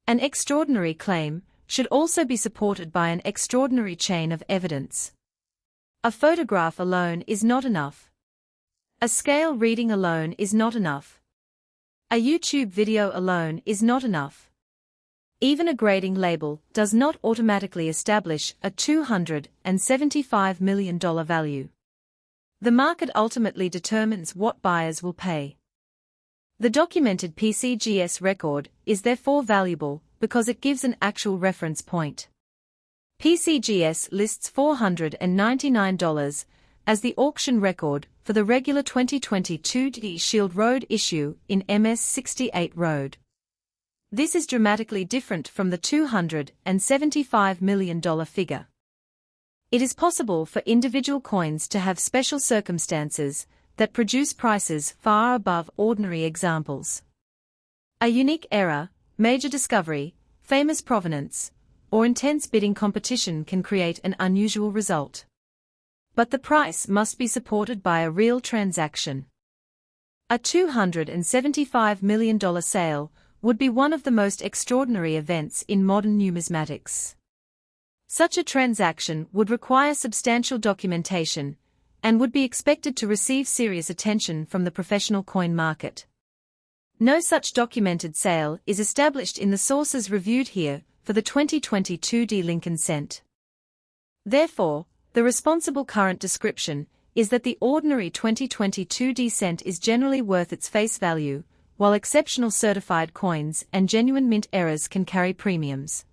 An extraordinary claim should also be supported by an extraordinary chain of evidence. A photograph alone is not enough. A scale reading alone is not enough. A YouTube video alone is not enough. Even a grading label does not automatically establish a $275 million value. The market ultimately determines what buyers will pay. The documented PCGS record is therefore valuable because it gives an actual reference point. PCGS lists $499 as the auction record for the regular 2022 D Shield Road issue in MS 68 Road. This is dramatically different from the $275 million figure. It is possible for individual coins to have special circumstances that produce prices far above ordinary examples. A unique error, major discovery, famous provenance, or intense bidding competition can create an unusual result. But the price must be supported by a real transaction. A $275 million sale would be one of the most extraordinary events in modern numismatics. Such a transaction would require substantial documentation and would be expected to receive serious attention from the professional coin market. No such documented sale is established in the sources reviewed here for the 2022 D Lincoln cent. Therefore, the responsible current description is that the ordinary 2022 D cent is generally worth its face value, while exceptional certified coins and genuine mint errors can carry premiums.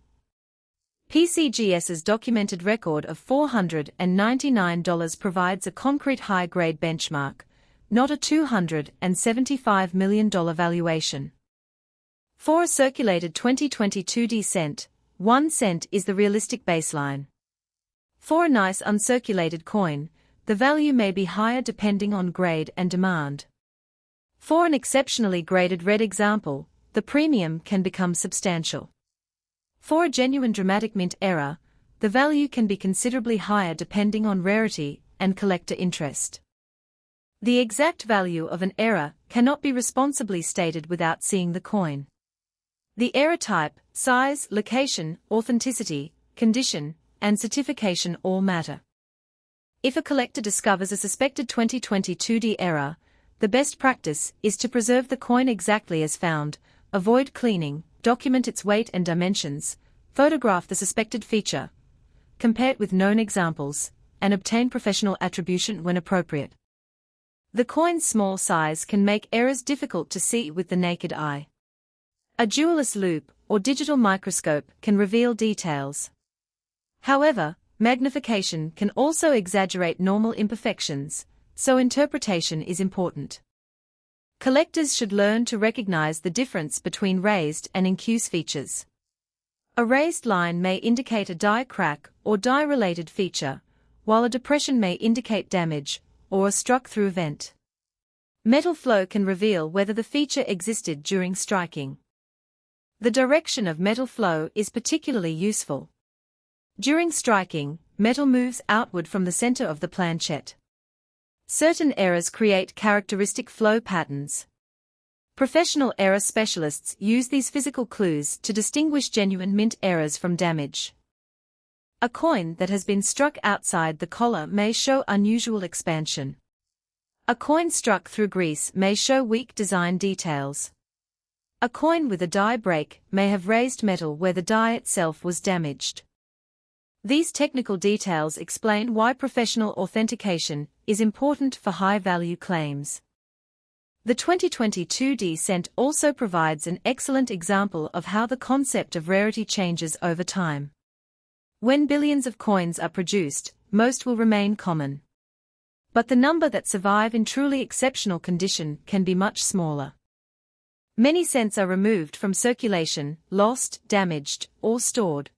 PCGS's documented record of $499 provides a concrete high-grade benchmark, not a $275 million valuation. For a circulated 2022 D cent, 1 cent is the realistic baseline. For a nice uncirculated coin, the value may be higher depending on grade and demand. For an exceptionally graded red example, the premium can become substantial. For a genuine dramatic mint error, the value can be considerably higher depending on rarity and collector interest. The exact value of an error cannot be responsibly stated without seeing the coin. The error type, size, location, authenticity, condition, and certification all matter. If a collector discovers a suspected 2022 D error, the best practice is to preserve the coin exactly as found, avoid cleaning, document its weight and dimensions, photograph the suspected feature, compare it with known examples, and obtain professional attribution when appropriate. The coin's small size can make errors difficult to see with the naked eye. A jeweller's loupe or digital microscope can reveal details. However, magnification can also exaggerate normal imperfections, so interpretation is important. Collectors should learn to recognize the difference between raised and incuse features. A raised line may indicate a die crack or die-related feature, while a depression may indicate damage or a struck-through event. Metal flow can reveal whether the feature existed during striking. The direction of metal flow is particularly useful. During striking, metal moves outward from the center of the planchette. Certain errors create characteristic flow patterns. Professional error specialists use these physical clues to distinguish genuine mint errors from damage. A coin that has been struck outside the collar may show unusual expansion. A coin struck through grease may show weak design details. A coin with a die break may have raised metal where the die itself was damaged. These technical details explain why professional authentication is important for high-value claims. The 2022 D cent also provides an excellent example of how the concept of rarity changes over time. When billions of coins are produced, most will remain common. But the number that survive in truly exceptional condition can be much smaller. Many cents are removed from circulation, lost, damaged, or stored.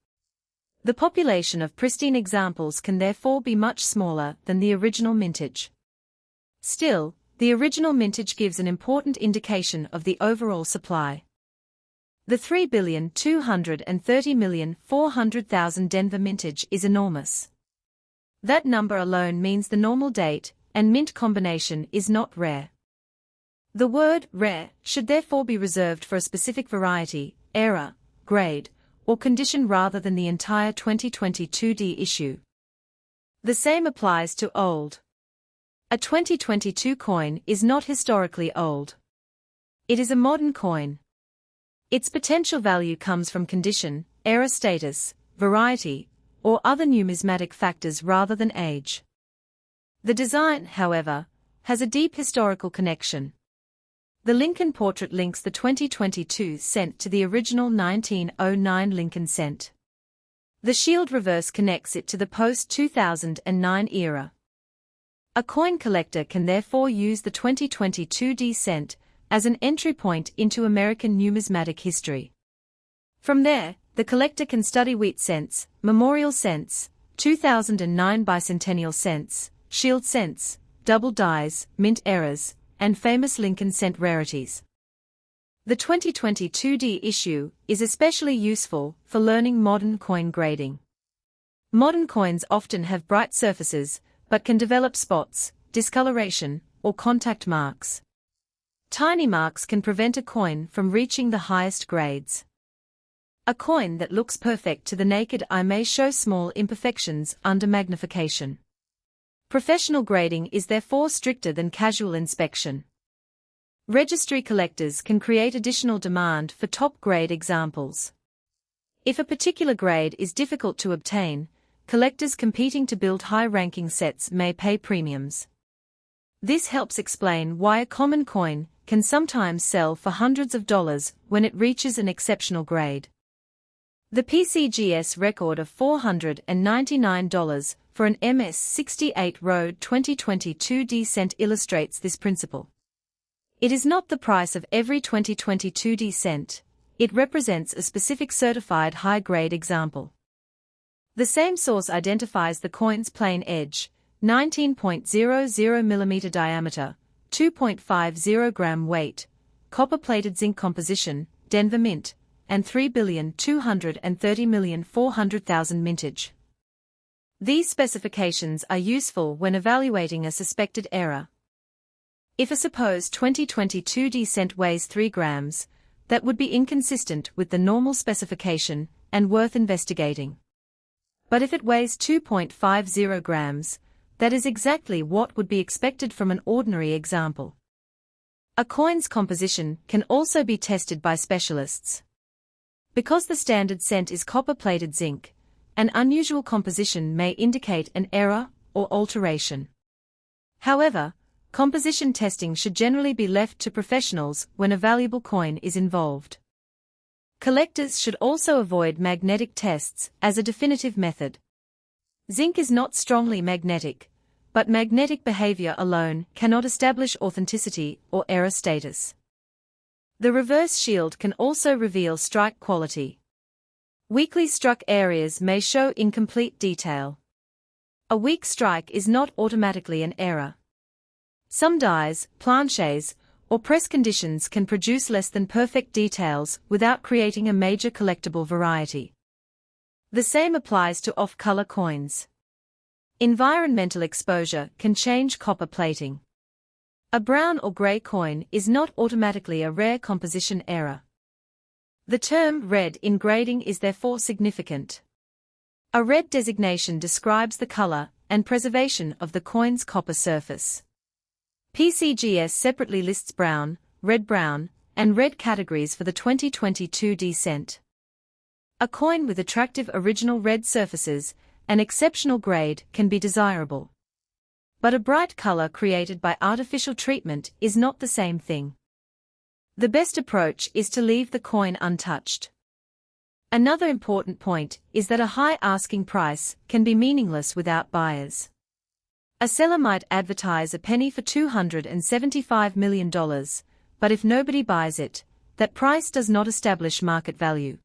The population of pristine examples can therefore be much smaller than the original mintage. Still, the original mintage gives an important indication of the overall supply. The 3,230,400,000 Denver mintage is enormous. That number alone means the normal date and mint combination is not rare. The word rare should therefore be reserved for a specific variety, era, grade, or condition rather than the entire 2022D issue. The same applies to old. A 2022 coin is not historically old. It is a modern coin. Its potential value comes from condition, era status, variety, or other numismatic factors rather than age. The design, however, has a deep historical connection. The Lincoln portrait links the 2022 cent to the original 1909 Lincoln cent. The shield reverse connects it to the post-2009 era. A coin collector can therefore use the 2022D cent as an entry point into American numismatic history. From there, the collector can study wheat cents, memorial cents, 2009 bicentennial cents, shield cents, double dies, mint eras, and famous Lincoln cent rarities. The 2022D issue is especially useful for learning modern coin grading. Modern coins often have bright surfaces, but can develop spots, discoloration, or contact marks. Tiny marks can prevent a coin from reaching the highest grades. A coin that looks perfect to the naked eye may show small imperfections under magnification. Professional grading is therefore stricter than casual inspection. Registry collectors can create additional demand for top-grade examples. If a particular grade is difficult to obtain, collectors competing to build high-ranking sets may pay premiums. This helps explain why a common coin can sometimes sell for hundreds of dollars when it reaches an exceptional grade. The PCGS record of $499 for an MS-68 Road 2022D cent illustrates this principle. It is not the price of every 2022D cent, it represents a specific certified high-grade example. The same source identifies the coin's plain edge, 19.00 mm diameter, 2.50 gram weight, copper-plated zinc composition, Denver mint, and 3,230,400,000 mintage. These specifications are useful when evaluating a suspected error. If a supposed 2022D cent weighs 3 grams, that would be inconsistent with the normal specification and worth investigating. But if it weighs 2.50 grams, that is exactly what would be expected from an ordinary example. A coin's composition can also be tested by specialists. Because the standard cent is copper-plated zinc, an unusual composition may indicate an error or alteration. However, composition testing should generally be left to professionals when a valuable coin is involved. Collectors should also avoid magnetic tests as a definitive method. Zinc is not strongly magnetic, but magnetic behavior alone cannot establish authenticity or error status. The reverse shield can also reveal strike quality. Weakly struck areas may show incomplete detail. A weak strike is not automatically an error. Some dies, planches, or press conditions can produce less than perfect details without creating a major collectible variety. The same applies to off-color coins. Environmental exposure can change copper plating. A brown or gray coin is not automatically a rare composition error. The term red in grading is therefore significant. A red designation describes the color and preservation of the coin's copper surface. PCGS separately lists brown, and red categories for the 2022D cent. A coin with attractive original red surfaces, an exceptional grade, can be desirable. But a bright color created by artificial treatment is not the same thing. The best approach is to leave the coin untouched. Another important point is that a high asking price can be meaningless without buyers. A seller might advertise a penny for $275 million, but if nobody buys it, that price does not establish market value.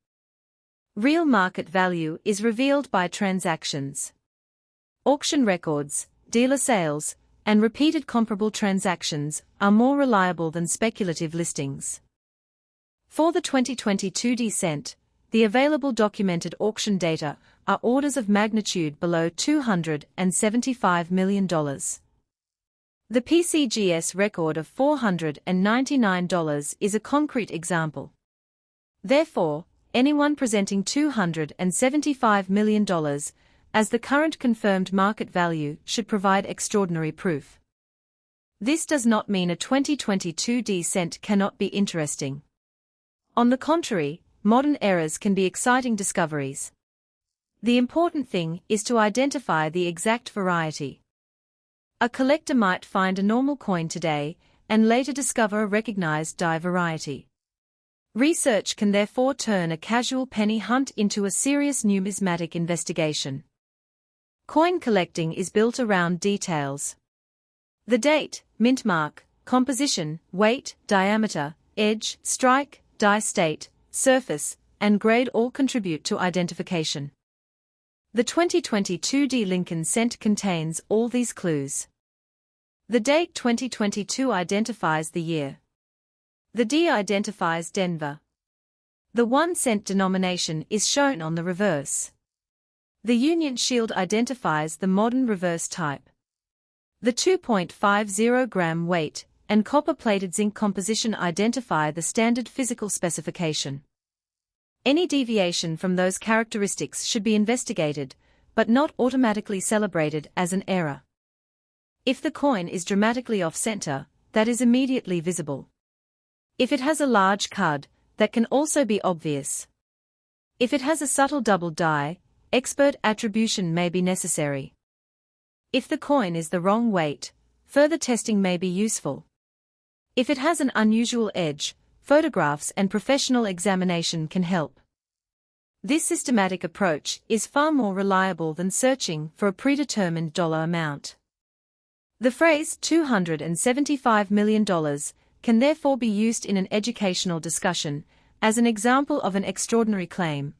Real market value is revealed by transactions. Auction records, dealer sales, and repeated comparable transactions are more reliable than speculative listings. For the 2022 D cent, the available documented auction data are orders of magnitude below $275 million. The PCGS record of $499 is a concrete example. Therefore, anyone presenting $275 million as the current confirmed market value should provide extraordinary proof. This does not mean a 2022 D cent cannot be interesting. On the contrary, modern eras can be exciting discoveries. The important thing is to identify the exact variety. A collector might find a normal coin today and later discover a recognized die variety. Research can therefore turn a casual penny hunt into a serious numismatic investigation. Coin collecting is built around details. The date, mint mark, composition, weight, diameter, edge, strike, die state, surface, and grade all contribute to identification. The 2022 D Lincoln cent contains all these clues. The date 2022 identifies the year. The D identifies Denver. The 1 cent denomination is shown on the reverse. The Union Shield identifies the modern reverse type. The 2.50 gram weight and copper-plated zinc composition identify the standard physical specification. Any deviation from those characteristics should be investigated, but not automatically celebrated as an error. If the coin is dramatically off-center, that is immediately visible. If it has a large cud, that can also be obvious. If it has a subtle double die, expert attribution may be necessary. If the coin is the wrong weight, further testing may be useful. If it has an unusual edge, photographs and professional examination can help. This systematic approach is far more reliable than searching for a predetermined dollar amount. The phrase $275 million can therefore be used in an educational discussion as an example of an extraordinary claim,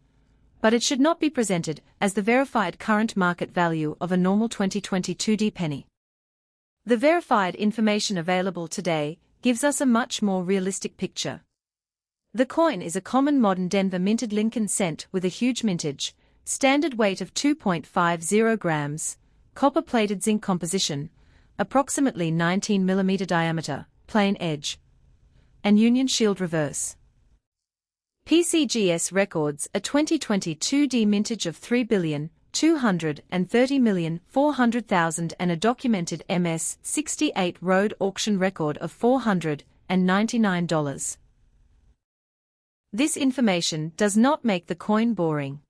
but it should not be presented as the verified current market value of a normal 2022 D penny. The verified information available today gives us a much more realistic picture. The coin is a common modern Denver minted Lincoln cent with a huge mintage, standard weight of 2.50 grams, copper-plated zinc composition, approximately 19 mm diameter, plain edge, and Union Shield reverse. PCGS records a 2022 D mintage of 3,230,400,000 and a documented MS-68 road auction record of $499. This information does not make the coin boring.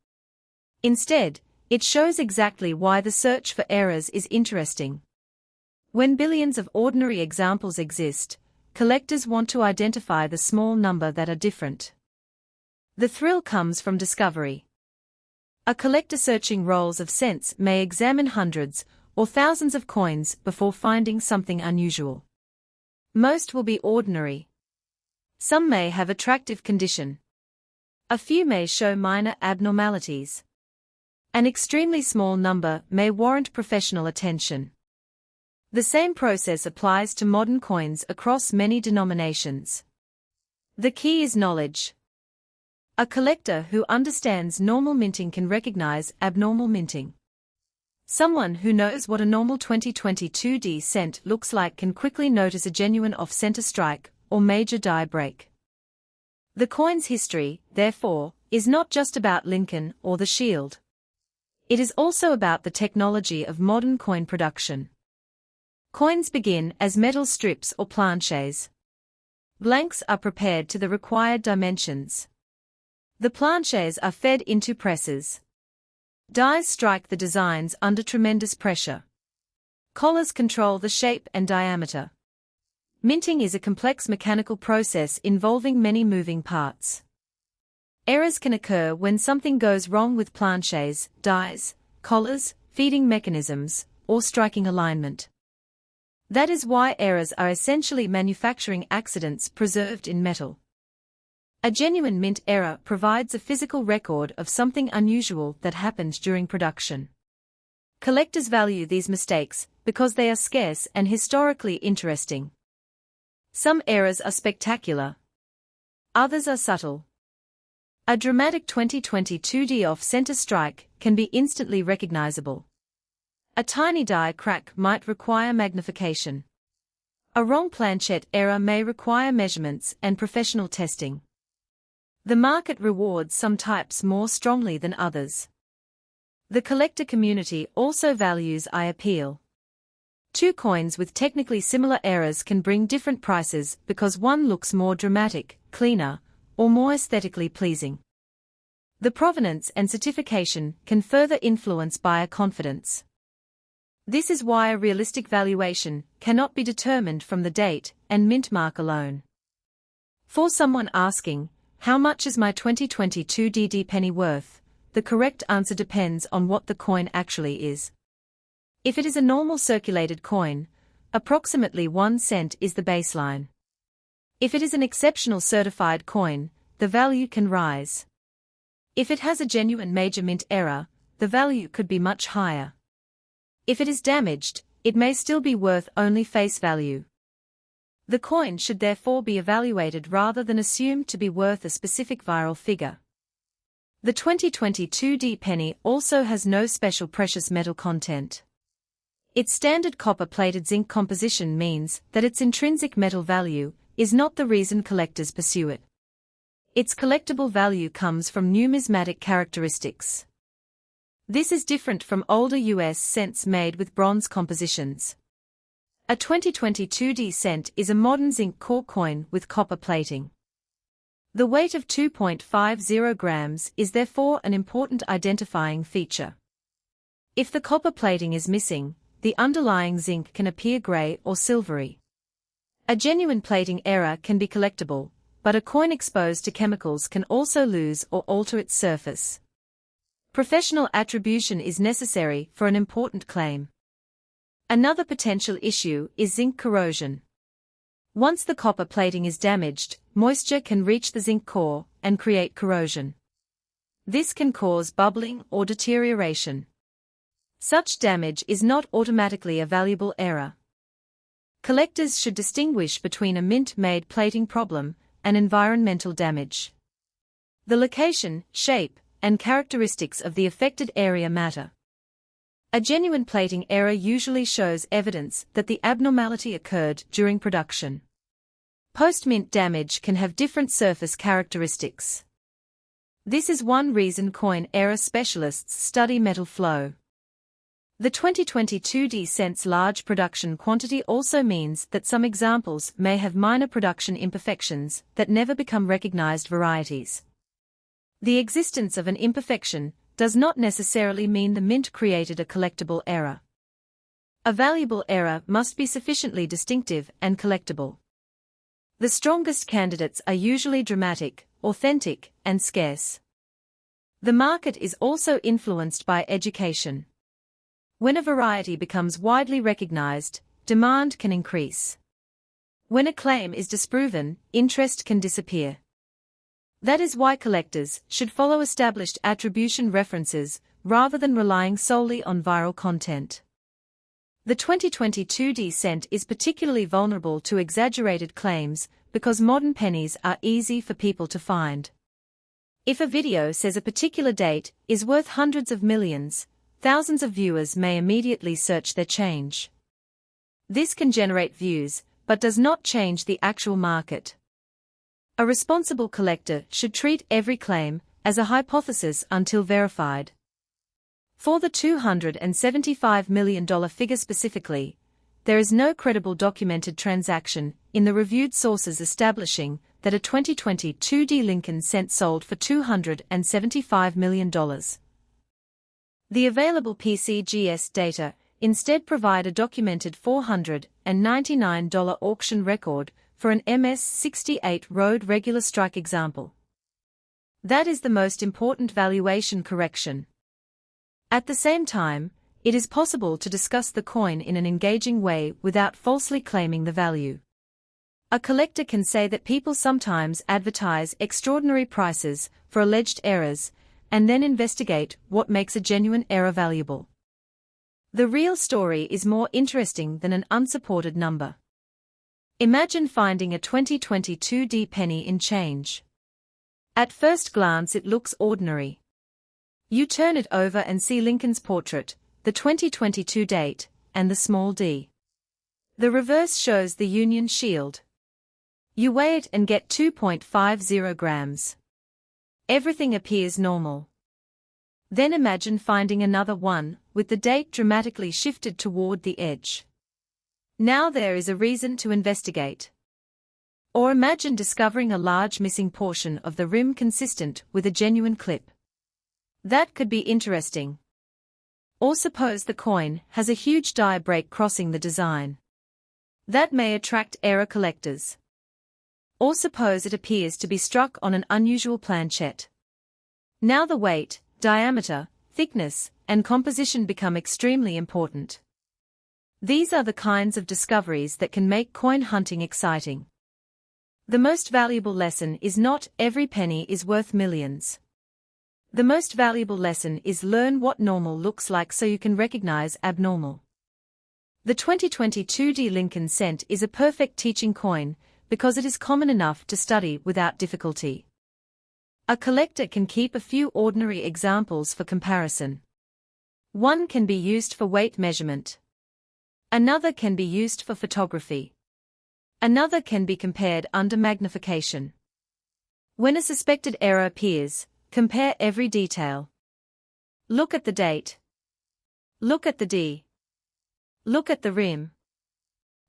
Instead, it shows exactly why the search for errors is interesting. When billions of ordinary examples exist, collectors want to identify the small number that are different. The thrill comes from discovery. A collector searching rolls of cents may examine hundreds or thousands of coins before finding something unusual. Most will be ordinary. Some may have attractive condition. A few may show minor abnormalities. An extremely small number may warrant professional attention. The same process applies to modern coins across many denominations. The key is knowledge. A collector who understands normal minting can recognize abnormal minting. Someone who knows what a normal 2022 D cent looks like can quickly notice a genuine off-center strike or major die break. The coin's history, therefore, is not just about Lincoln or the Shield. It is also about the technology of modern coin production. Coins begin as metal strips or planchets. Blanks are prepared to the required dimensions. The planchets are fed into presses. Dies strike the designs under tremendous pressure. Collars control the shape and diameter. Minting is a complex mechanical process involving many moving parts. Errors can occur when something goes wrong with planchets, dies, collars, feeding mechanisms, or striking alignment. That is why errors are essentially manufacturing accidents preserved in metal. A genuine mint error provides a physical record of something unusual that happened during production. Collectors value these mistakes because they are scarce and historically interesting. Some errors are spectacular. Others are subtle. A dramatic 2022D off-center strike can be instantly recognizable. A tiny die crack might require magnification. A wrong planchette error may require measurements and professional testing. The market rewards some types more strongly than others. The collector community also values eye appeal. Two coins with technically similar errors can bring different prices because one looks more dramatic, cleaner, or more aesthetically pleasing. The provenance and certification can further influence buyer confidence. This is why a realistic valuation cannot be determined from the date and mint mark alone. For someone asking, "How much is my 2022 DD penny worth?" the correct answer depends on what the coin actually is. If it is a normal circulated coin, approximately 1 cent is the baseline. If it is an exceptional certified coin, the value can rise. If it has a genuine major mint error, the value could be much higher. If it is damaged, it may still be worth only face value. The coin should therefore be evaluated rather than assumed to be worth a specific viral figure. The 2022 D penny also has no special precious metal content. Its standard copper-plated zinc composition means that its intrinsic metal value is not the reason collectors pursue it. Its collectible value comes from numismatic characteristics. This is different from older US cents made with bronze compositions. A 2022 D cent is a modern zinc core coin with copper plating. The weight of 2.50 grams is therefore an important identifying feature. If the copper plating is missing, the underlying zinc can appear gray or silvery. A genuine plating error can be collectible, but a coin exposed to chemicals can also lose or alter its surface. Professional attribution is necessary for an important claim. Another potential issue is zinc corrosion. Once the copper plating is damaged, moisture can reach the zinc core and create corrosion. This can cause bubbling or deterioration. Such damage is not automatically a valuable error. Collectors should distinguish between a mint-made plating problem and environmental damage. The location, shape, and characteristics of the affected area matter. A genuine plating error usually shows evidence that the abnormality occurred during production. Post-mint damage can have different surface characteristics. This is one reason coin error specialists study metal flow. The 2022 D cents large production quantity also means that some examples may have minor production imperfections that never become recognized varieties. The existence of an imperfection does not necessarily mean the mint created a collectible error. A valuable error must be sufficiently distinctive and collectible. The strongest candidates are usually dramatic, authentic, and scarce. The market is also influenced by education. When a variety becomes widely recognized, demand can increase. When a claim is disproven, interest can disappear. That is why collectors should follow established attribution references rather than relying solely on viral content. The 2022 D cent is particularly vulnerable to exaggerated claims because modern pennies are easy for people to find. If a video says a particular date is worth hundreds of millions, thousands of viewers may immediately search their change. This can generate views, but does not change the actual market. A responsible collector should treat every claim as a hypothesis until verified. For the $275 million figure specifically, there is no credible documented transaction in the reviewed sources establishing that a 2022 D Lincoln cent sold for $275 million. The available PCGS data instead provide a documented $499 auction record for an MS-68 road regular strike example. That is the most important valuation correction. At the same time, it is possible to discuss the coin in an engaging way without falsely claiming the value. A collector can say that people sometimes advertise extraordinary prices for alleged errors, and then investigate what makes a genuine error valuable. The real story is more interesting than an unsupported number. Imagine finding a 2022 penny in change. At first glance it looks ordinary. You turn it over and see Lincoln's portrait, the 2022 date, and the small d. The reverse shows the Union shield. You weigh it and get 2.50 grams. Everything appears normal. Then imagine finding another one, with the date dramatically shifted toward the edge. Now there is a reason to investigate. Or imagine discovering a large missing portion of the rim consistent with a genuine clip. That could be interesting. Or suppose the coin has a huge die break crossing the design. That may attract error collectors. Or suppose it appears to be struck on an unusual planchet. Now the weight, diameter, thickness, and composition become extremely important. These are the kinds of discoveries that can make coin hunting exciting. The most valuable lesson is not every penny is worth millions. The most valuable lesson is learn what normal looks like so you can recognize abnormal. The 2022 Lincoln cent is a perfect teaching coin because it is common enough to study without difficulty. A collector can keep a few ordinary examples for comparison. One can be used for weight measurement. Another can be used for photography. Another can be compared under magnification. When a suspected error appears, compare every detail. Look at the date. Look at the D. Look at the rim.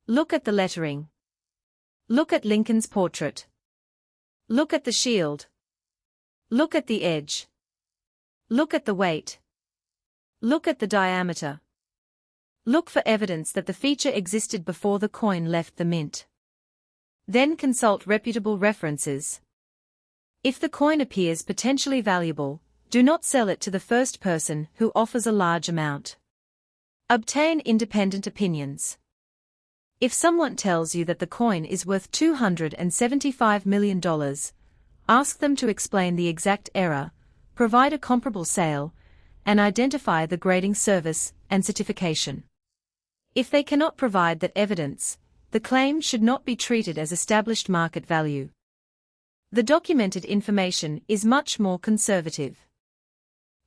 Look at the lettering. Look at Lincoln's portrait. Look at the shield. Look at the edge. Look at the weight. Look at the diameter. Look for evidence that the feature existed before the coin left the mint. Then consult reputable references. If the coin appears potentially valuable, do not sell it to the first person who offers a large amount. Obtain independent opinions. If someone tells you that the coin is worth $275 million, ask them to explain the exact error, provide a comparable sale, and identify the grading service and certification. If they cannot provide that evidence, the claim should not be treated as established market value. The documented information is much more conservative.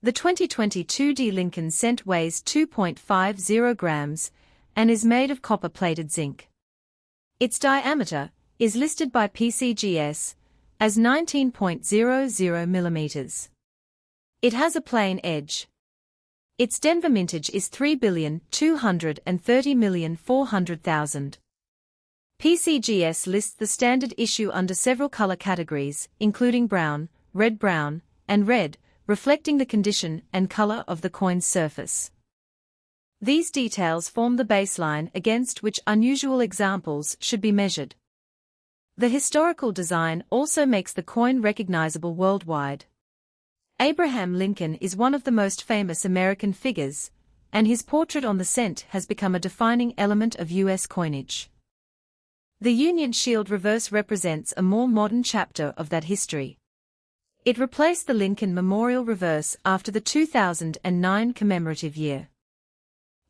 The 2022 Lincoln cent weighs 2.50 grams and is made of copper-plated zinc. Its diameter is listed by PCGS as 19.00 millimeters. It has a plain edge. Its Denver mintage is 3,230,400,000. PCGS lists the standard issue under several color categories, including brown, and red, reflecting the condition and color of the coin's surface. These details form the baseline against which unusual examples should be measured. The historical design also makes the coin recognizable worldwide. Abraham Lincoln is one of the most famous American figures, and his portrait on the cent has become a defining element of U.S. coinage. The Union Shield reverse represents a more modern chapter of that history. It replaced the Lincoln Memorial reverse after the 2009 commemorative year.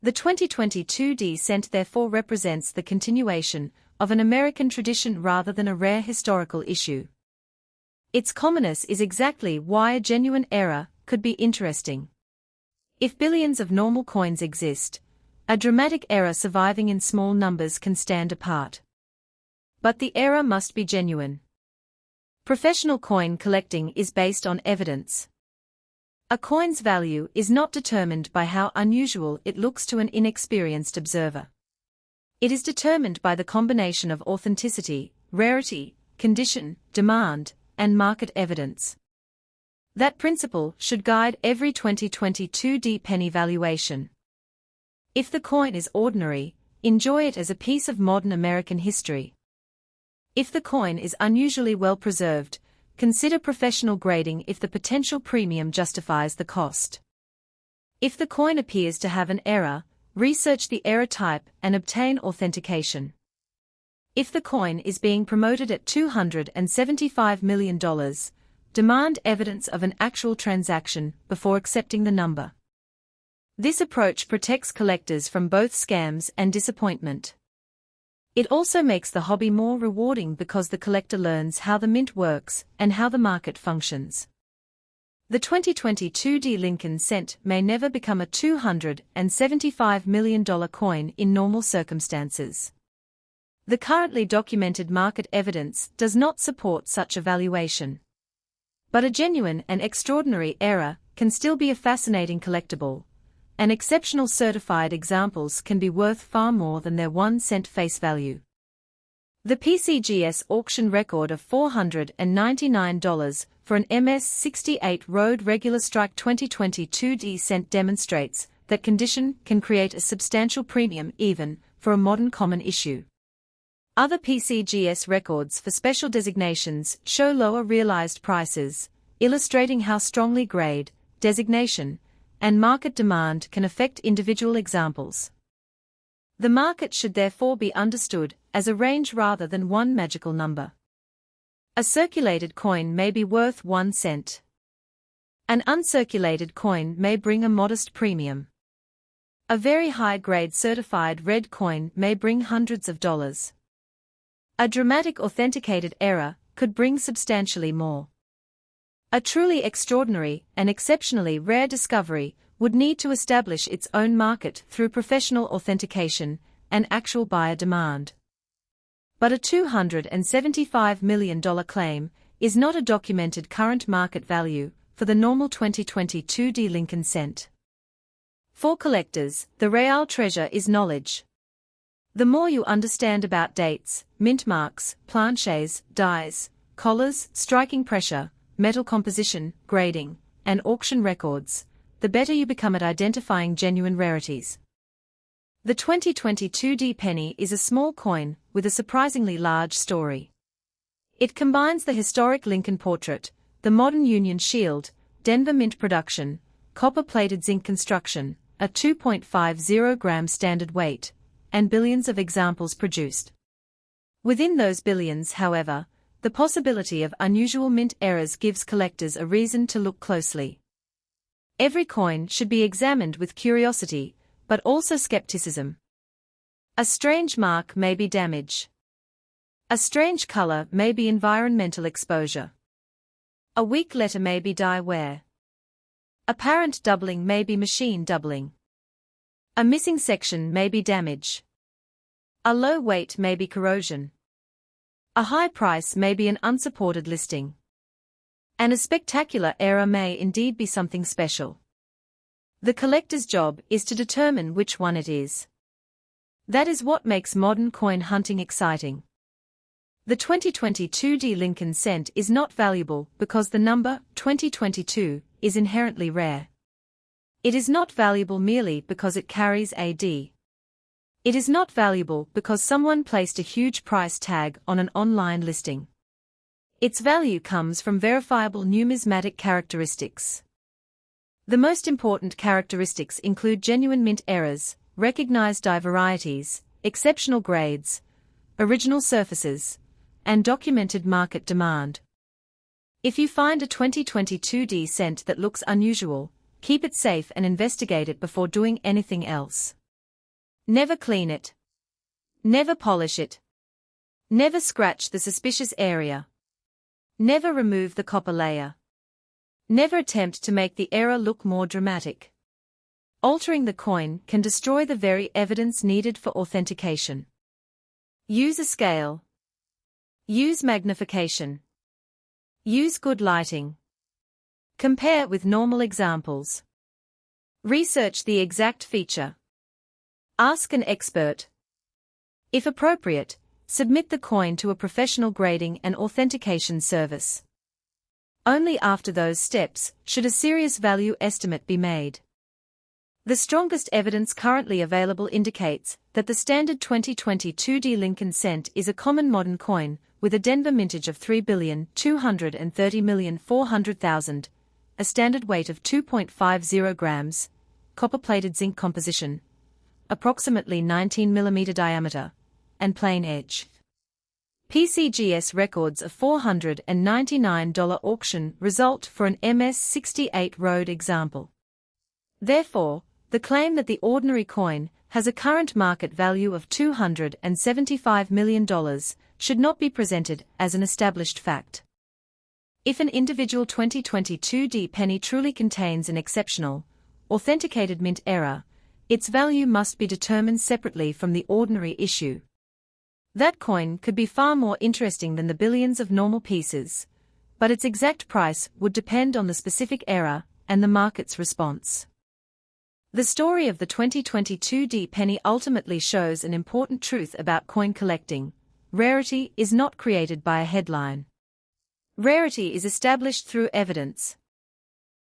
The 2022 cent therefore represents the continuation of an American tradition rather than a rare historical issue. Its commonness is exactly why a genuine error could be interesting. If billions of normal coins exist, a dramatic error surviving in small numbers can stand apart. But the error must be genuine. Professional coin collecting is based on evidence. A coin's value is not determined by how unusual it looks to an inexperienced observer. It is determined by the combination of authenticity, rarity, condition, demand, and market evidence. That principle should guide every 2022 penny valuation. If the coin is ordinary, enjoy it as a piece of modern American history. If the coin is unusually well preserved, consider professional grading if the potential premium justifies the cost. If the coin appears to have an error, research the error type and obtain authentication. If the coin is being promoted at $275 million, demand evidence of an actual transaction before accepting the number. This approach protects collectors from both scams and disappointment. It also makes the hobby more rewarding because the collector learns how the mint works and how the market functions. The 2022 Lincoln cent may never become a $275 million coin in normal circumstances. The currently documented market evidence does not support such a valuation. But a genuine and extraordinary error can still be a fascinating collectible, and exceptional certified examples can be worth far more than their 1-cent face value. The PCGS auction record of $499 for an MS-68 Road Regular Strike 2022 cent demonstrates that condition can create a substantial premium even for a modern common issue. Other PCGS records for special designations show lower realized prices, illustrating how strongly grade, designation, and market demand can affect individual examples. The market should therefore be understood as a range rather than one magical number. A circulated coin may be worth 1 cent. An uncirculated coin may bring a modest premium. A very high-grade certified red coin may bring hundreds of dollars. A dramatic authenticated error could bring substantially more. A truly extraordinary and exceptionally rare discovery would need to establish its own market through professional authentication and actual buyer demand. But a $275 million claim is not a documented current market value for the normal 2022 Lincoln cent. For collectors, the real treasure is knowledge. The more you understand about dates, mint marks, planches, dies, collars, striking pressure, metal composition, grading, and auction records, the better you become at identifying genuine rarities. The 2022 penny is a small coin with a surprisingly large story. It combines the historic Lincoln portrait, the modern Union shield, Denver Mint production, copper-plated zinc construction, a 2.50-gram standard weight, and billions of examples produced. Within those billions, however, the possibility of unusual mint errors gives collectors a reason to look closely. Every coin should be examined with curiosity, but also skepticism. A strange mark may be damage. A strange color may be environmental exposure. A weak letter may be die wear. Apparent doubling may be machine doubling. A missing section may be damage. A low weight may be corrosion. A high price may be an unsupported listing. And a spectacular error may indeed be something special. The collector's job is to determine which one it is. That is what makes modern coin hunting exciting. The 2022 Lincoln cent is not valuable because the number 2022 is inherently rare. It is not valuable merely because it carries a D. It is not valuable because someone placed a huge price tag on an online listing. Its value comes from verifiable numismatic characteristics. The most important characteristics include genuine mint errors, recognized die varieties, exceptional grades, original surfaces, and documented market demand. If you find a 2022 cent that looks unusual, keep it safe and investigate it before doing anything else. Never clean it. Never polish it. Never scratch the suspicious area. Never remove the copper layer. Never attempt to make the error look more dramatic. Altering the coin can destroy the very evidence needed for authentication. Use a scale. Use magnification. Use good lighting. Compare with normal examples. Research the exact feature. Ask an expert. If appropriate, submit the coin to a professional grading and authentication service. Only after those steps should a serious value estimate be made. The strongest evidence currently available indicates that the standard 2022 Lincoln cent is a common modern coin with a Denver mintage of 3,230,400,000, a standard weight of 2.50 grams, copper-plated zinc composition, approximately 19 mm diameter, and plain edge. PCGS records a $499 auction result for an MS-68 Road example. Therefore, The claim that the ordinary coin has a current market value of $275 million should not be presented as an established fact. If an individual 2022 D penny truly contains an exceptional, authenticated mint error, its value must be determined separately from the ordinary issue. That coin could be far more interesting than the billions of normal pieces, but its exact price would depend on the specific error and the market's response. The story of the 2022 D penny ultimately shows an important truth about coin collecting: rarity is not created by a headline. Rarity is established through evidence.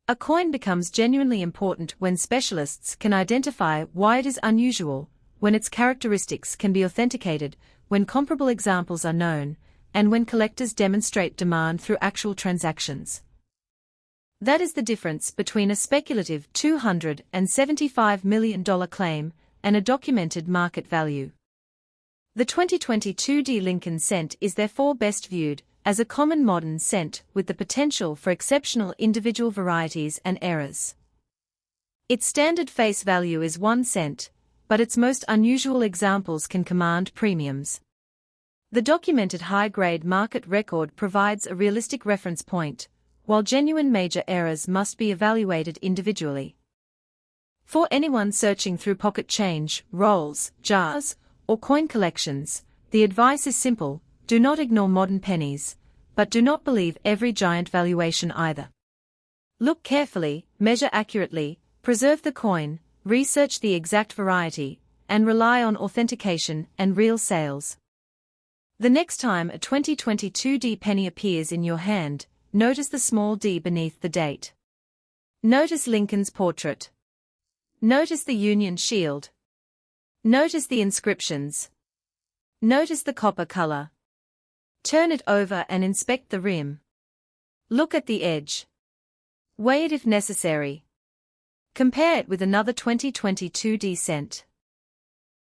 A coin becomes genuinely important when specialists can identify why it is unusual, when its characteristics can be authenticated, when comparable examples are known, and when collectors demonstrate demand through actual transactions. That is the difference between a speculative $275 million claim and a documented market value. The 2022 D Lincoln cent is therefore best viewed as a common modern cent with the potential for exceptional individual varieties and errors. Its standard face value is 1 cent, but its most unusual examples can command premiums. The documented high-grade market record provides a realistic reference point, while genuine major errors must be evaluated individually. For anyone searching through pocket change, rolls, jars, or coin collections, the advice is simple: do not ignore modern pennies, but do not believe every giant valuation either. Look carefully, measure accurately, preserve the coin, research the exact variety, and rely on authentication and real sales. The next time a 2022 D penny appears in your hand, notice the small d beneath the date. Notice Lincoln's portrait. Notice the Union shield. Notice the inscriptions. Notice the copper color. Turn it over and inspect the rim. Look at the edge. Weigh it if necessary. Compare it with another 2022 D cent.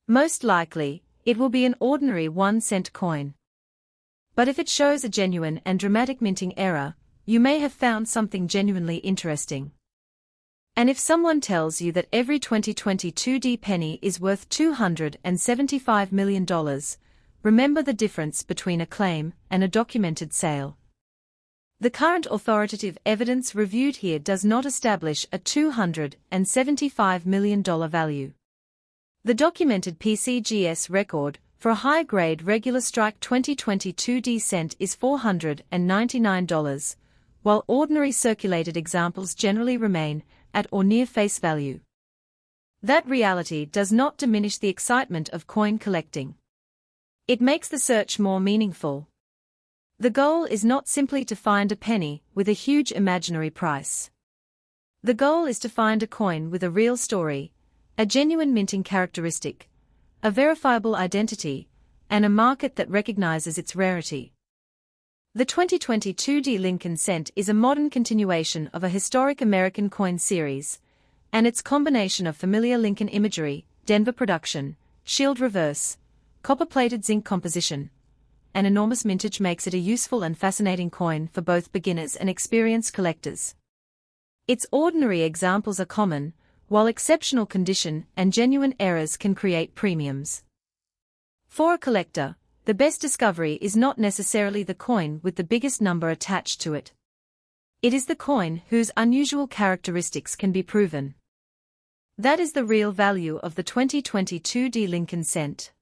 Most likely, it will be an ordinary 1 cent coin. But if it shows a genuine and dramatic minting error, you may have found something genuinely interesting. And if someone tells you that every 2022 D penny is worth $275 million, remember the difference between a claim and a documented sale. The current authoritative evidence reviewed here does not establish a $275 million value. The documented PCGS record for a high-grade regular strike 2022 D cent is $499, while ordinary circulated examples generally remain at or near face value. That reality does not diminish the excitement of coin collecting. It makes the search more meaningful. The goal is not simply to find a penny with a huge imaginary price. The goal is to find a coin with a real story, a genuine minting characteristic, a verifiable identity, and a market that recognizes its rarity. The 2022 D Lincoln cent is a modern continuation of a historic American coin series, and its combination of familiar Lincoln imagery, Denver production, shield reverse, copper-plated zinc composition, and enormous mintage makes it a useful and fascinating coin for both beginners and experienced collectors. Its ordinary examples are common, while exceptional condition and genuine errors can create premiums. For a collector, the best discovery is not necessarily the coin with the biggest number attached to it. It is the coin whose unusual characteristics can be proven. That is the real value of the 2022 D Lincoln cent.